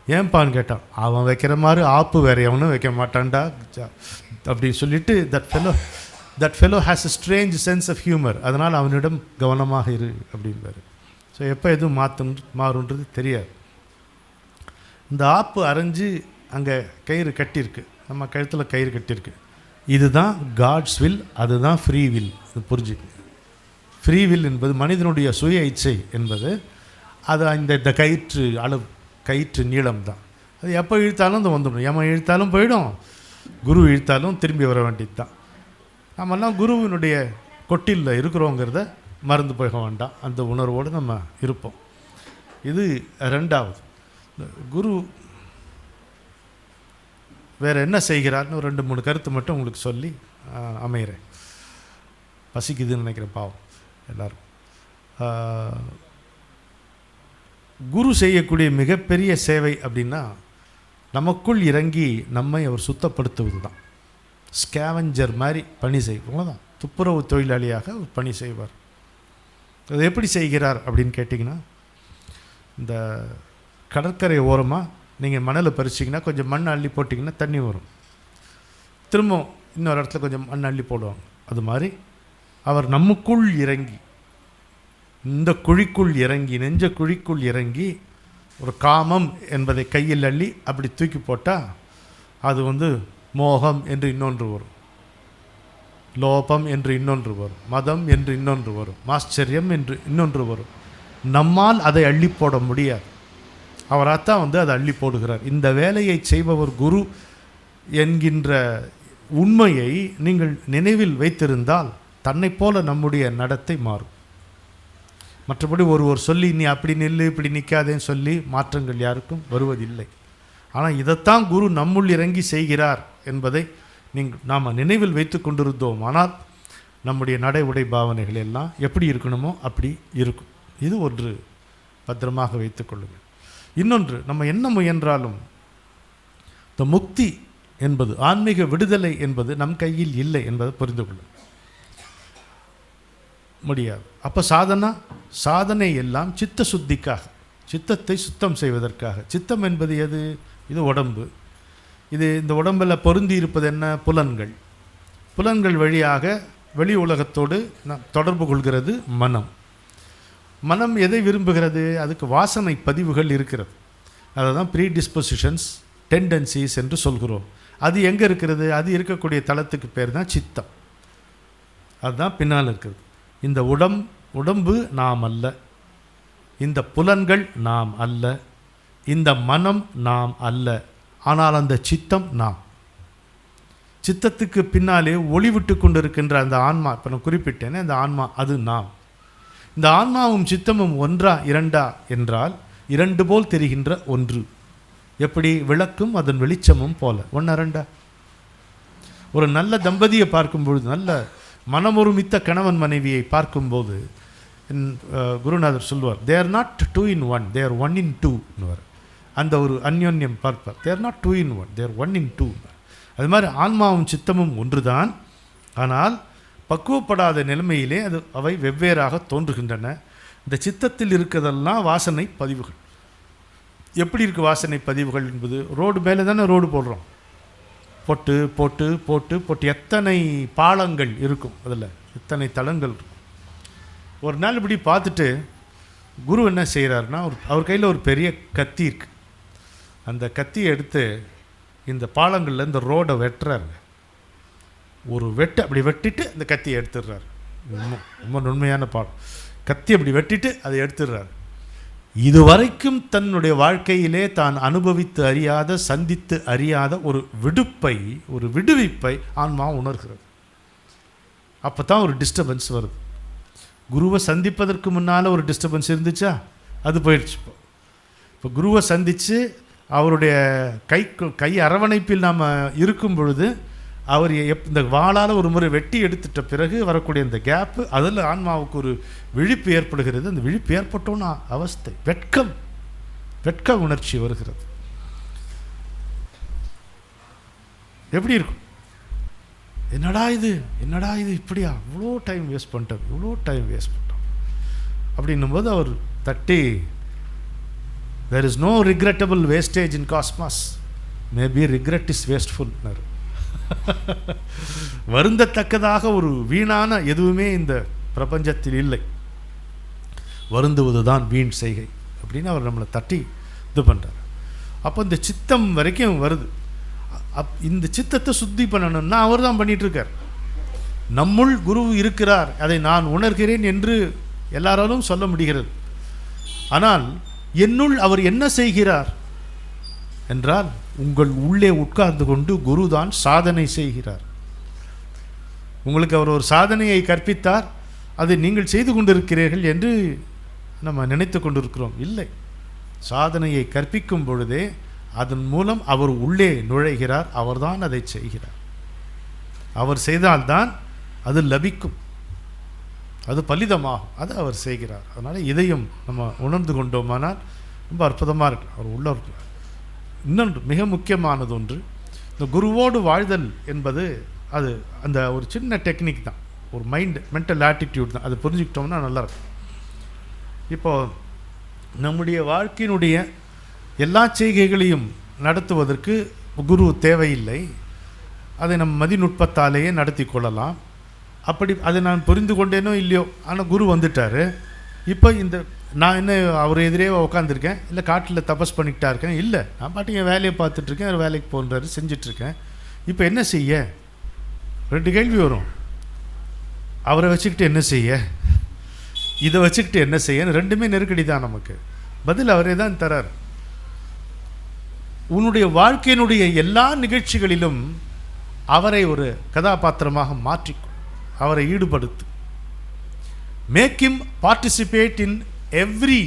ஏன்பான்னு கேட்டான், அவன் வைக்கிற மாதிரி ஆப்பு வேறு எவனும் வைக்க மாட்டான்டா அப்படின்னு சொல்லிட்டு, that fellow has a strange sense of humour, அதனால் அவனிடம் கவனமாக இரு அப்படின்பார். ஸோ எப்போ எதுவும் மாறுன்றது தெரியாது. இந்த ஆப்பு அரைஞ்சு அங்கே கயிறு கட்டியிருக்கு, நம்ம கழுத்தில் கயிறு கட்டியிருக்கு. இதுதான் காட்ஸ் வில், அதுதான் ஃப்ரீ வில். புரிஞ்சுக்கு, ஃப்ரீ வில் என்பது மனிதனுடைய சுய இச்சை என்பது, அது இந்த கயிற்று அளவு, கயிற்று நீளம் தான். அது எப்போ இழுத்தாலும் அது வந்துடும். எவன் இழுத்தாலும் போயிடும், குரு இழுத்தாலும் திரும்பி வர வேண்டியது தான். நம்மெல்லாம் குருவினுடைய கொட்டில் இருக்கிறோங்கிறத மறந்து போக வேண்டாம், அந்த உணர்வோடு நம்ம இருப்போம். இது ரெண்டாவது. குரு வேறு என்ன செய்கிறார்னு ஒரு 2-3 கருத்து மட்டும் உங்களுக்கு சொல்லி அமைகிறேன். பசிக்குதுன்னு நினைக்கிறேன் பாவம் எல்லோரும். குரு செய்யக்கூடிய மிகப்பெரிய சேவை அப்படின்னா நமக்குள் இறங்கி நம்மை அவர் சுத்தப்படுத்துவது தான். ஸ்கேவஞ்சர் மாதிரி பணி செய்வாங்க தான், துப்புரவு தொழிலாளியாக அவர் பணி செய்வார். அது எப்படி செய்கிறார் அப்படின்னு கேட்டிங்கன்னா, இந்த கடற்கரை ஓரமாக நீங்கள் மணலை பறிச்சிங்கன்னா கொஞ்சம் மண் அள்ளி போட்டிங்கன்னா தண்ணி வரும், திரும்ப இன்னொரு இடத்துல கொஞ்சம் மண் அள்ளி போடுவாங்க. அது மாதிரி அவர் நமக்குள் இறங்கி, இந்த குழிக்குள் இறங்கி, நெஞ்ச குழிக்குள் இறங்கி, ஒரு காமம் என்பதை கையில் அள்ளி அப்படி தூக்கி போட்டால் அது மோகம் என்று இன்னொன்று வரும், லோபம் என்று இன்னொன்று வரும், மதம் என்று இன்னொன்று வரும், ஆச்சரியம் என்று இன்னொன்று வரும். நம்மால் அதை அள்ளி போட முடியாது, அவராத்தான் அதை அள்ளி போடுகிறார். இந்த வேலையை செய்பவர் குரு என்கின்ற உண்மையை நீங்கள் நினைவில் வைத்திருந்தால் தன்னை போல நம்முடைய நடத்தை மாறும். மற்றபடி ஒருவர் சொல்லி நீ அப்படி நில்லு இப்படி நிற்காதேன்னு சொல்லி மாற்றங்கள் யாருக்கும் வருவதில்லை. ஆனால் இதைத்தான் குரு நம்முள் இறங்கி செய்கிறார் என்பதை நாம் நினைவில் வைத்து கொண்டிருந்தோம். ஆனால் நம்முடைய நடை உடை பாவனைகள் எல்லாம் எப்படி இருக்கணுமோ அப்படி இருக்கும். இது ஒன்று பத்திரமாக வைத்துக்கொள்ளுங்கள். இன்னொன்று, நம்ம என்ன முயன்றாலும் இந்த முக்தி என்பது, ஆன்மீக விடுதலை என்பது நம் கையில் இல்லை என்பதை புரிந்து கொள்ளும் முடியாது. அப்போ சாதனை எல்லாம் சித்த சுத்திக்காக, சித்தத்தை சுத்தம் செய்வதற்காக. சித்தம் என்பது எது? இது உடம்பு. இந்த உடம்பில் பொருந்தி இருப்பது என்ன? புலன்கள். புலன்கள் வழியாக வெளி உலகத்தோடு தொடர்பு கொள்கிறது மனம். மனம் எதை விரும்புகிறது? அதுக்கு வாசனை பதிவுகள் இருக்கிறது. அதை தான் ப்ரீடிஸ்பொசிஷன்ஸ், டெண்டன்சிஸ் என்று சொல்கிறோம். அது எங்கே இருக்கிறது? அது இருக்கக்கூடிய தளத்துக்கு பேர் தான் சித்தம். அதுதான் பின்னால் இருக்கிறது. இந்த உடம்பு நாம் அல்ல, இந்த புலன்கள் நாம் அல்ல, இந்த மனம் நாம் அல்ல, ஆனால் அந்த சித்தம் நாம். சித்தத்துக்கு பின்னாலே ஒளிவிட்டு கொண்டிருக்கின்ற அந்த ஆன்மா, இப்போ நான் குறிப்பிட்டேனே அந்த ஆன்மா, அது நாம். இந்த ஆன்மாவும் சித்தமும் ஒன்றா இரண்டா என்றால் இரண்டு போல் தெரிகின்ற ஒன்று. எப்படி? விளக்கும் அதன் வெளிச்சமும் போல. ஒன்றா ரெண்டா? ஒரு நல்ல தம்பதியை பார்க்கும்பொழுது, நல்ல மனமொருமித்த கணவன் மனைவியை பார்க்கும்போது குருநாதர் சொல்வார், they are not 2 in 1, they are 1 in 2. அந்த ஒரு அந்யோன்யம் பார்ப்பார். They are not 2 in 1, they are 1 in 2. அது மாதிரி ஆன்மாவும் சித்தமும் ஒன்றுதான், ஆனால் பக்குவப்படாத நிலைமையிலே அவை வெவ்வேறாக தோன்றுகின்றன. இந்த சித்தத்தில் இருக்கிறதெல்லாம் வாசனை பதிவுகள். எப்படி இருக்குது வாசனை பதிவுகள் என்பது? ரோடு மேலே தானே ரோடு போடுறோம், போட்டு போட்டு போட்டு போட்டு எத்தனை பாலங்கள் இருக்கும், அதில் எத்தனை தளங்கள் இருக்கும். ஒரு நாள் இப்படி பார்த்துட்டு குரு என்ன செய்கிறாருன்னா, அவர் கையில் ஒரு பெரிய கத்தி இருக்குது. அந்த கத்தியை எடுத்து இந்த பாலங்களில் இந்த ரோடை வெட்டுறாருங்க. ஒரு வெட்டு அப்படி வெட்டிட்டு அந்த கத்தியை எடுத்துடுறாரு. ரொம்ப நுண்மையான பாடம். கத்தி அப்படி வெட்டிட்டு அதை எடுத்துடுறாரு. இதுவரைக்கும் தன்னுடைய வாழ்க்கையிலே தான் அனுபவித்து அறியாத, சந்தித்து அறியாத ஒரு விடுப்பை, ஒரு விடுவிப்பை ஆன்மா உணர்கிறது. அப்போ தான் ஒரு டிஸ்டர்பன்ஸ் வருது. குருவை சந்திப்பதற்கு முன்னால் ஒரு டிஸ்டர்பன்ஸ் இருந்துச்சா, அது போயிடுச்சு. இப்போ குருவை சந்தித்து அவருடைய கை அரவணைப்பில் நாம் இருக்கும் பொழுது, அவர் இந்த வாளால் ஒரு முறை வெட்டி எடுத்துட்ட பிறகு வரக்கூடிய இந்த கேப்பு, அதில் ஆன்மாவுக்கு ஒரு விழிப்பு ஏற்படுகிறது. அந்த விழிப்பு ஏற்பட்டோன்னா அவஸ்தை, வெட்க உணர்ச்சி வருகிறது. எப்படி இருக்கும்? என்னடா இது இப்படியா, இவ்வளோ டைம் வேஸ்ட் பண்ணிட்டோம் அப்படின்னும் போது அவர் தட்டி, there is no regrettable wastage in cosmos, maybe regret is wasteful. வருந்தத்தக்கதாக ஒரு வீணான எதுவுமே இந்த பிரபஞ்சத்தில் இல்லை, வருந்துவதுதான் வீண் செய்கை அப்படின்னு அவர் நம்மளை தட்டி இது பண்ணுறார். அப்போ இந்த சித்தம் வரைக்கும் வருது. இந்த சித்தத்தை சுத்தி பண்ணணும்னா அவர் தான் பண்ணிகிட்ருக்கார். நம்முள் குரு இருக்கிறார், அதை நான் உணர்கிறேன் என்று எல்லாராலும் சொல்ல முடிகிறது. ஆனால் என்னுள் அவர் என்ன செய்கிறார் என்றால், உங்கள் உள்ளே உட்கார்ந்து கொண்டு குரு தான் சாதனை செய்கிறார். உங்களுக்கு அவர் ஒரு சாதனையை கற்பித்தார், அதை நீங்கள் செய்து கொண்டிருக்கிறீர்கள் என்று நம்ம நினைத்து கொண்டிருக்கிறோம். இல்லை, சாதனையை கற்பிக்கும் பொழுதே அதன் மூலம் அவர் உள்ளே நுழைகிறார், அவர்தான் அதை செய்கிறார். அவர் செய்தால்தான் அது லபிக்கும், அது பலிதமாகும், அது அவர் செய்கிறார். அதனால் இதையும் நம்ம உணர்ந்து கொண்டோமானால் ரொம்ப அற்புதமாக இருக்கு. அவர் உள்ள இருக்கிறார். இன்னொன்று மிக முக்கியமானது ஒன்று, இந்த குருவோடு வாழ்தல் என்பது அது அந்த ஒரு சின்ன டெக்னிக் தான், ஒரு மென்டல் ஆட்டிடியூட் தான். அதை புரிஞ்சுக்கிட்டோம்னா நல்லாயிருக்கும். இப்போது நம்முடைய வாழ்க்கையினுடைய எல்லா செய்கைகளையும் நடத்துவதற்கு குரு தேவையில்லை, அதை நம் மதிநுட்பத்தாலேயே நடத்தி கொள்ளலாம். அப்படி அதை நான் புரிந்து கொண்டேனோ இல்லையோ, ஆனால் குரு வந்துட்டார். இப்போ நான் என்ன அவர் எதிரே உட்காந்துருக்கேன், இல்லை காட்டில் தபஸ் பண்ணிக்கிட்டா இருக்கேன், இல்லை, நான் பாட்டுக்கு என் வேலையை பார்த்துட்ருக்கேன், அவர் வேலைக்கு போன்றாரு, செஞ்சிட்ருக்கேன். இப்போ என்ன செய்ய? 2 கேள்வி வரும். அவரை வச்சுக்கிட்டு என்ன செய்ய, இதை வச்சுக்கிட்டு என்ன செய்ய? ரெண்டுமே நெருக்கடி தான் நமக்கு. பதில் அவரே தான் தரார். உன்னுடைய வாழ்க்கையினுடைய எல்லா நிகழ்ச்சிகளிலும் அவரை ஒரு கதாபாத்திரமாக மாற்றிக்கும், அவரை ஈடுபடுத்து. Make him participate in every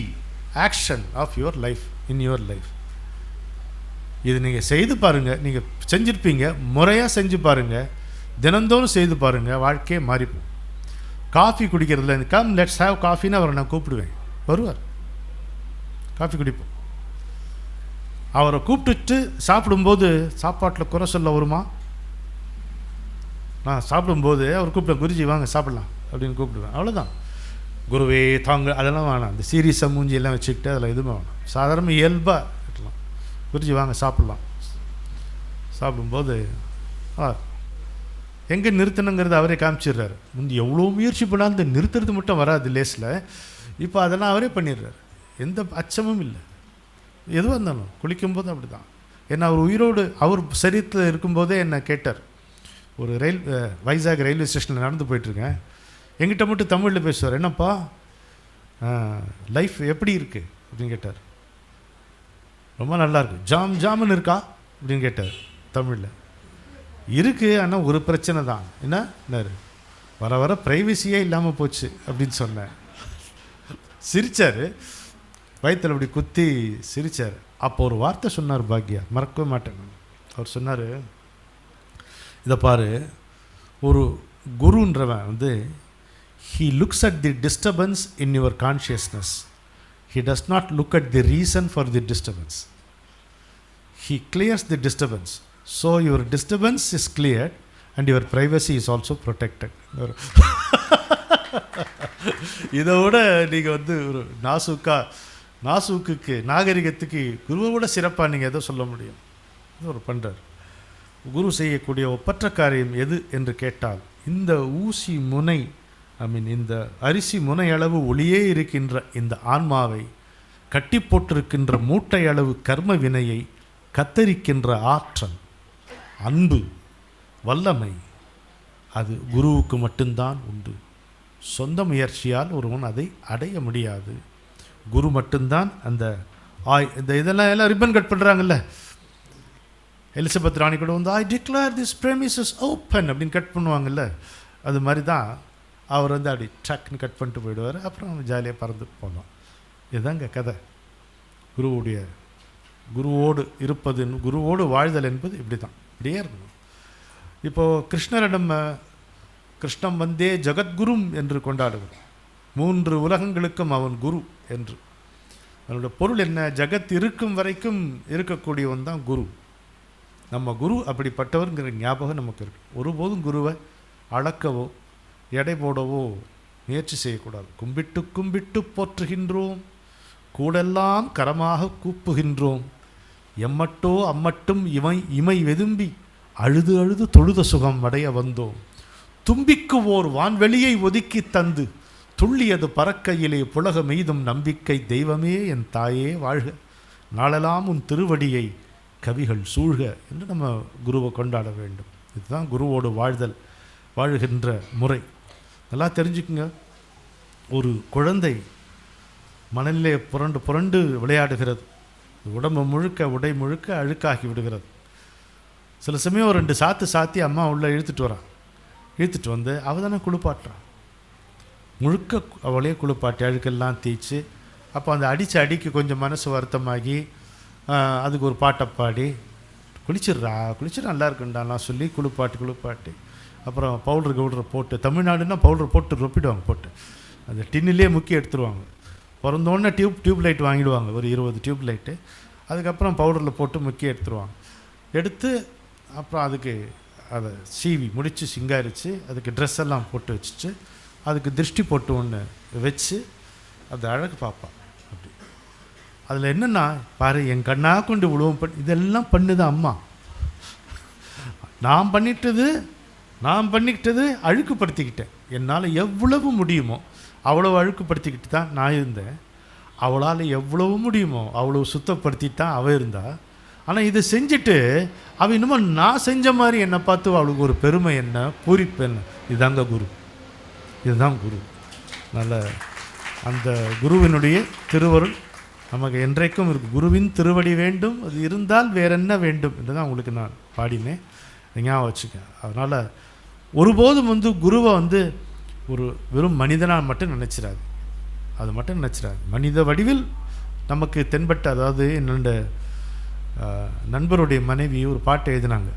action of your life, in your life. இது நீங்கள் செய்து பாருங்கள், நீங்கள் செஞ்சுருப்பீங்க, முறையாக செஞ்சு பாருங்கள், தினந்தோறும் செய்து பாருங்கள், வாழ்க்கையே மாறிப்போம். காஃபி குடிக்கிறதுல கம் லெட்ஸ் ஹேவ் காஃபின்னு அவரை நான் கூப்பிடுவேன், வருவார், காஃபி குடிப்போம். அவரை கூப்பிட்டுட்டு சாப்பிடும்போது சாப்பாட்டில் குறை சொல்ல வருமா? நான் சாப்பிடும்போது அவர் கூப்பிடுவேன், குருஜி வாங்க சாப்பிட்லாம் அப்படின்னு கூப்பிடுவேன், அவ்வளோதான். குருவே தாங்க அதெல்லாம் வேணாம், அந்த சீரியஸாக மூஞ்சியெல்லாம் வச்சுக்கிட்டு அதில் எதுவுமே வேணாம், சாதாரண இயல்பாக இருக்கலாம். குருஜி வாங்க சாப்பிட்லாம். சாப்பிடும்போது எங்கே நிறுத்தணுங்கிறது அவரே காமிச்சிடுறாரு. முந்தி எவ்வளோ முயற்சி பண்ணால் இந்த நிறுத்துறது மட்டும் வராது லேஸில், இப்போ அதெல்லாம் அவரே பண்ணிடுறாரு, எந்த அச்சமும் இல்லை. எதுவாக இருந்தாலும் குளிக்கும்போது அப்படி தான். ஏன்னா அவர் உயிரோடு அவர் சரீரத்தில் இருக்கும்போதே என்னை கேட்டார். ஒரு வைசாக் ரயில்வே ஸ்டேஷனில் நடந்து போயிட்டுருக்கேன், எங்கிட்ட மட்டும் தமிழில் பேசுவார். என்னப்பா லைஃப் எப்படி இருக்குது அப்படின்னு கேட்டார். ரொம்ப நல்லாயிருக்கு. ஜாமுன்னு இருக்கா அப்படின்னு கேட்டார் தமிழில். இருக்குது, ஆனால் ஒரு பிரச்சனை தான். என்ன வர வர ப்ரைவசியே இல்லாமல் போச்சு அப்படின்னு சொன்னேன். சிரித்தார், வயிற்றில் அப்படி குத்தி சிரித்தார். அப்போ ஒரு வார்த்தை சொன்னார் பாக்யா, மறக்கவே மாட்டேன். அவர் சொன்னார், இதை பாரு, ஒரு குருன்றவன் வந்து he looks at the disturbance in your consciousness. He does not look at the reason for the disturbance. He clears the disturbance. So your disturbance is cleared and your privacy is also protected. இதோட நீங்கள் வந்து ஒரு நாசூக்குக்கு நாகரிகத்துக்கு குருவை விட சிறப்பாக நீங்கள் எதோ சொல்ல முடியும். இது ஒரு பண்ணுறார். குரு செய்யக்கூடிய ஒப்பற்ற காரியம் எது என்று கேட்டால், இந்த ஊசி முனை இந்த அரிசி முனை அளவு ஒளியே இருக்கின்ற இந்த ஆன்மாவை கட்டி போட்டிருக்கின்ற மூட்டை அளவு கர்ம வினையை கத்தரிக்கின்ற ஆற்றல், அன்பு, வல்லமை அது குருவுக்கு மட்டும்தான் உண்டு. சொந்த முயற்சியால் ஒருவன் அதை அடைய முடியாது. குரு மட்டும்தான் அந்த இதெல்லாம் எல்லாம் ரிப்பன் கட் பண்ணுறாங்கல்ல, எலிசபெத் ராணி கூட வந்து ஐ டிக்ளேர் திஸ் ப்ரெமிசஸ் ஓப்பன் அப்படின்னு கட் பண்ணுவாங்கல்ல, அது மாதிரி தான் அவர் வந்து அப்படி ட்ரக்னு கட் பண்ணிட்டு போயிடுவார். அப்புறம் ஜாலியாக பறந்து போனோம். இதுதாங்க கதை. குருவோடு இருப்பது, குருவோடு வாழ்தல் என்பது இப்படி தான், இப்படியே இருக்கணும். இப்போது கிருஷ்ணரிடம் கிருஷ்ணம் வந்தே ஜகத்குரும் என்று கொண்டாடுவோம். 3 உலகங்களுக்கும் அவன் குரு என்று. அதனோட பொருள் என்ன? ஜகத் இருக்கும் வரைக்கும் இருக்கக்கூடியவன் தான் குரு. நம்ம குரு அப்படிப்பட்டவருங்கிற ஞாபகம் நமக்கு இருக்கு. ஒருபோதும் குருவை அளக்கவோ எடை போடவோ முயற்சி செய்யக்கூடாது. கும்பிட்டு கும்பிட்டு போற்றுகின்றோம், கூடெல்லாம் கரமாக கூப்புகின்றோம், எம்மட்டோ அம்மட்டும் இமை வெதும்பி அழுது அழுது தொழுத சுகம் அடைய வந்தோம். தும்பிக்கு ஓர் வான்வெளியை ஒதுக்கி தந்து துள்ளியது பறக்கையிலே புலக மெய்தும் நம்பிக்கை தெய்வமே என் தாயே வாழ்க, நாளெல்லாம் உன் திருவடியை கவிகள் சூழ்க என்று நம்ம குருவை கொண்டாட வேண்டும். இதுதான் குருவோடு வாழுகின்ற முறை. நல்லா தெரிஞ்சுக்குங்க. ஒரு குழந்தை மணலிலே புரண்டு புரண்டு விளையாடுகிறது. உடம்பு முழுக்க உடை முழுக்க அழுக்காகி விடுகிறது. சில சமயம் 2 சாத்தி அம்மா உள்ளே இழுத்துட்டு வந்து அவள் தானே குளிப்பாட்டுறான். முழுக்க அவளே குளிப்பாட்டி அழுக்கெல்லாம் தேய்ச்சி, அப்போ அந்த அடிக்கு கொஞ்சம் மனசு வருத்தமாகி அதுக்கு ஒரு பாட்டை பாடி குளிச்சிட்றா நல்லா இருக்குண்டாலாம் சொல்லி குளிப்பாட்டி அப்புறம் பவுட்ரு போட்டு, தமிழ்நாடுன்னா பவுட்ரு போட்டு ரொப்பிடுவாங்க, போட்டு அந்த டின்னிலே முக்கி எடுத்துருவாங்க. பிறந்தோடனே டியூப் லைட் வாங்கிடுவாங்க, ஒரு 20 டியூப் லைட்டு. அதுக்கப்புறம் பவுடரில் போட்டு முக்கி எடுத்து அப்புறம் அதுக்கு அதை சீவி முடித்து சிங்காரித்து அதுக்கு ட்ரெஸ் எல்லாம் போட்டு வச்சுட்டு அதுக்கு திருஷ்டி போட்டு ஒன்று வச்சு அது அழகு பார்ப்பான். அப்படி அதில் என்னென்னா பாரு, என் கண்ணாக கொண்டு விழுவோம் இதெல்லாம் பண்ணுது அம்மா. நான் பண்ணிக்கிட்டது அழுக்குப்படுத்திக்கிட்டேன். என்னால் எவ்வளவு முடியுமோ அவ்வளவு அழுக்குப்படுத்திக்கிட்டு தான் நான் இருந்தேன். அவளால் எவ்வளவு முடியுமோ அவ்வளவு சுத்தப்படுத்திட்டு தான் அவள் இருந்தா. ஆனால் இதை செஞ்சுட்டு அவள் இன்னமும் நான் செஞ்ச மாதிரி என்னை பார்த்து அவளுக்கு ஒரு பெருமை என்ன, பூரிப்பு என்ன. இதுதான் குரு. நல்ல அந்த குருவினுடைய திருவருள் நமக்கு என்றைக்கும் இருக்குது. குருவின் திருவடி வேண்டும், அது இருந்தால் வேற என்ன வேண்டும் என்று தான் உங்களுக்கு நான் பாடினேன். ஞாபகம் வச்சுக்கேன். அதனால் ஒருபோதும் குருவை ஒரு வெறும் மனிதனாக மட்டும் நினச்சிடாது. அது மட்டும் நினச்சிடாது. மனித வடிவில் நமக்கு தென்பட்ட, அதாவது என்னோட நண்பருடைய மனைவி ஒரு பாட்டை எழுதினாங்க.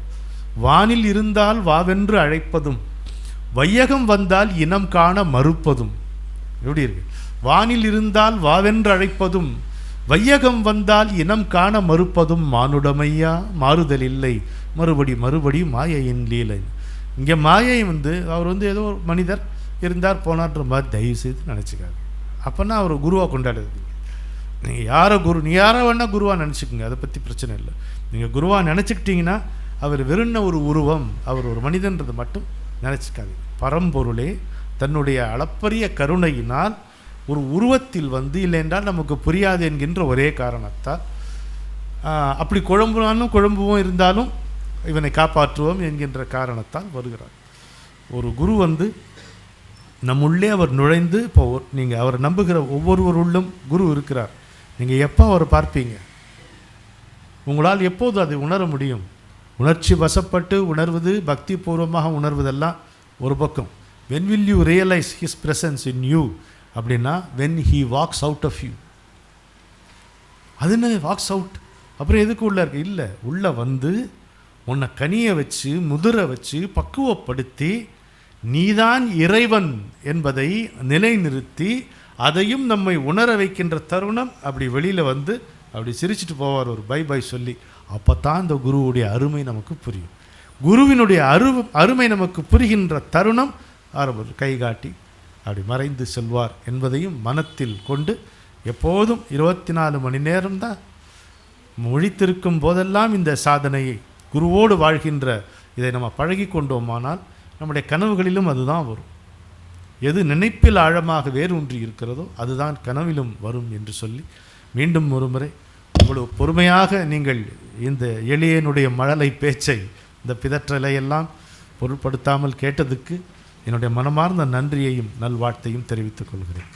வானில் இருந்தால் வாவென்று அழைப்பதும், வையகம் வந்தால் இனம் காண மறுப்பதும். எப்படி இருக்கு? வானில் இருந்தால் வாவென்று அழைப்பதும், வையகம் வந்தால் இனம் காண மறுப்பதும், மானுடமையா மாறுதல் இல்லை மறுபடி மாயையின் லீலை. இங்கே மாயை அவர் ஏதோ ஒரு மனிதர் இருந்தார் போனான்ற மாதிரி தயவு செய்து நினச்சிக்காது. அப்போனா அவர் குருவாக கொண்டாடுறது. நீங்கள் யாரை வேணால் குருவாக நினச்சிக்கோங்க, அதை பற்றி பிரச்சனை இல்லை. நீங்கள் குருவாக நினச்சிக்கிட்டீங்கன்னா அவர் வெறும் ஒரு உருவம், அவர் ஒரு மனிதன்றது மட்டும் நினச்சிக்காது. பரம்பொருளே தன்னுடைய அளப்பரிய கருணையினால் ஒரு உருவத்தில் இல்லை என்றால் நமக்கு புரியாது என்கின்ற ஒரே காரணத்தால், அப்படி குழம்புவும் இருந்தாலும் இவனை காப்பாற்றுவோம் என்கின்ற காரணத்தால் வருகிறார். ஒரு குரு நம்முள்ளே அவர் நுழைந்து, இப்போ நீங்கள் அவரை நம்புகிற ஒவ்வொருவருள்ளும் குரு இருக்கிறார். நீங்கள் எப்போ அவரை பார்ப்பீங்க? உங்களால் எப்போது அதை உணர முடியும்? உணர்ச்சி வசப்பட்டு உணர்வது, பக்தி பூர்வமாக உணர்வதெல்லாம் ஒரு பக்கம். when will you realize his presence in you அப்படின்னா when he walks out of you. அது என்ன வாக்ஸ் அவுட், அப்புறம் எதுக்கு உள்ளே இருக்கு? இல்லை, உள்ளே வந்து உன்னை கனியை வச்சு முதிர வச்சு பக்குவப்படுத்தி நீதான் இறைவன் என்பதை நிலைநிறுத்தி அதையும் நம்மை உணர வைக்கின்ற தருணம். அப்படி வெளியில் வந்து அப்படி சிரிச்சிட்டு போவார் ஒரு பை பை சொல்லி. அப்போ தான் இந்த குருவுடைய அருமை நமக்கு புரியும். குருவினுடைய அருமை நமக்கு புரிகின்ற தருணம் அவர் கை காட்டி அப்படி மறைந்து செல்வார் என்பதையும் மனத்தில் கொண்டு எப்போதும் 24 மணி நேரம்தான் முழித்திருக்கும் போதெல்லாம் இந்த சாதனையை குருவோடு வாழ்கின்ற இதை நம்ம பழகி கொண்டோமானால் நம்முடைய கனவுகளிலும் அதுதான் வரும். எது நினைப்பில் ஆழமாக வேரூன்றி இருக்கிறதோ அதுதான் கனவிலும் வரும் என்று சொல்லி மீண்டும் ஒரு முறை இவ்வளவு பொறுமையாக நீங்கள் இந்த எளியனுடைய மழலை பேச்சை, இந்த பிதற்றலையெல்லாம் பொருட்படுத்தாமல் கேட்டதுக்கு என்னுடைய மனமார்ந்த நன்றியையும் நல்வாழ்த்தையும் தெரிவித்துக் கொள்கிறேன்.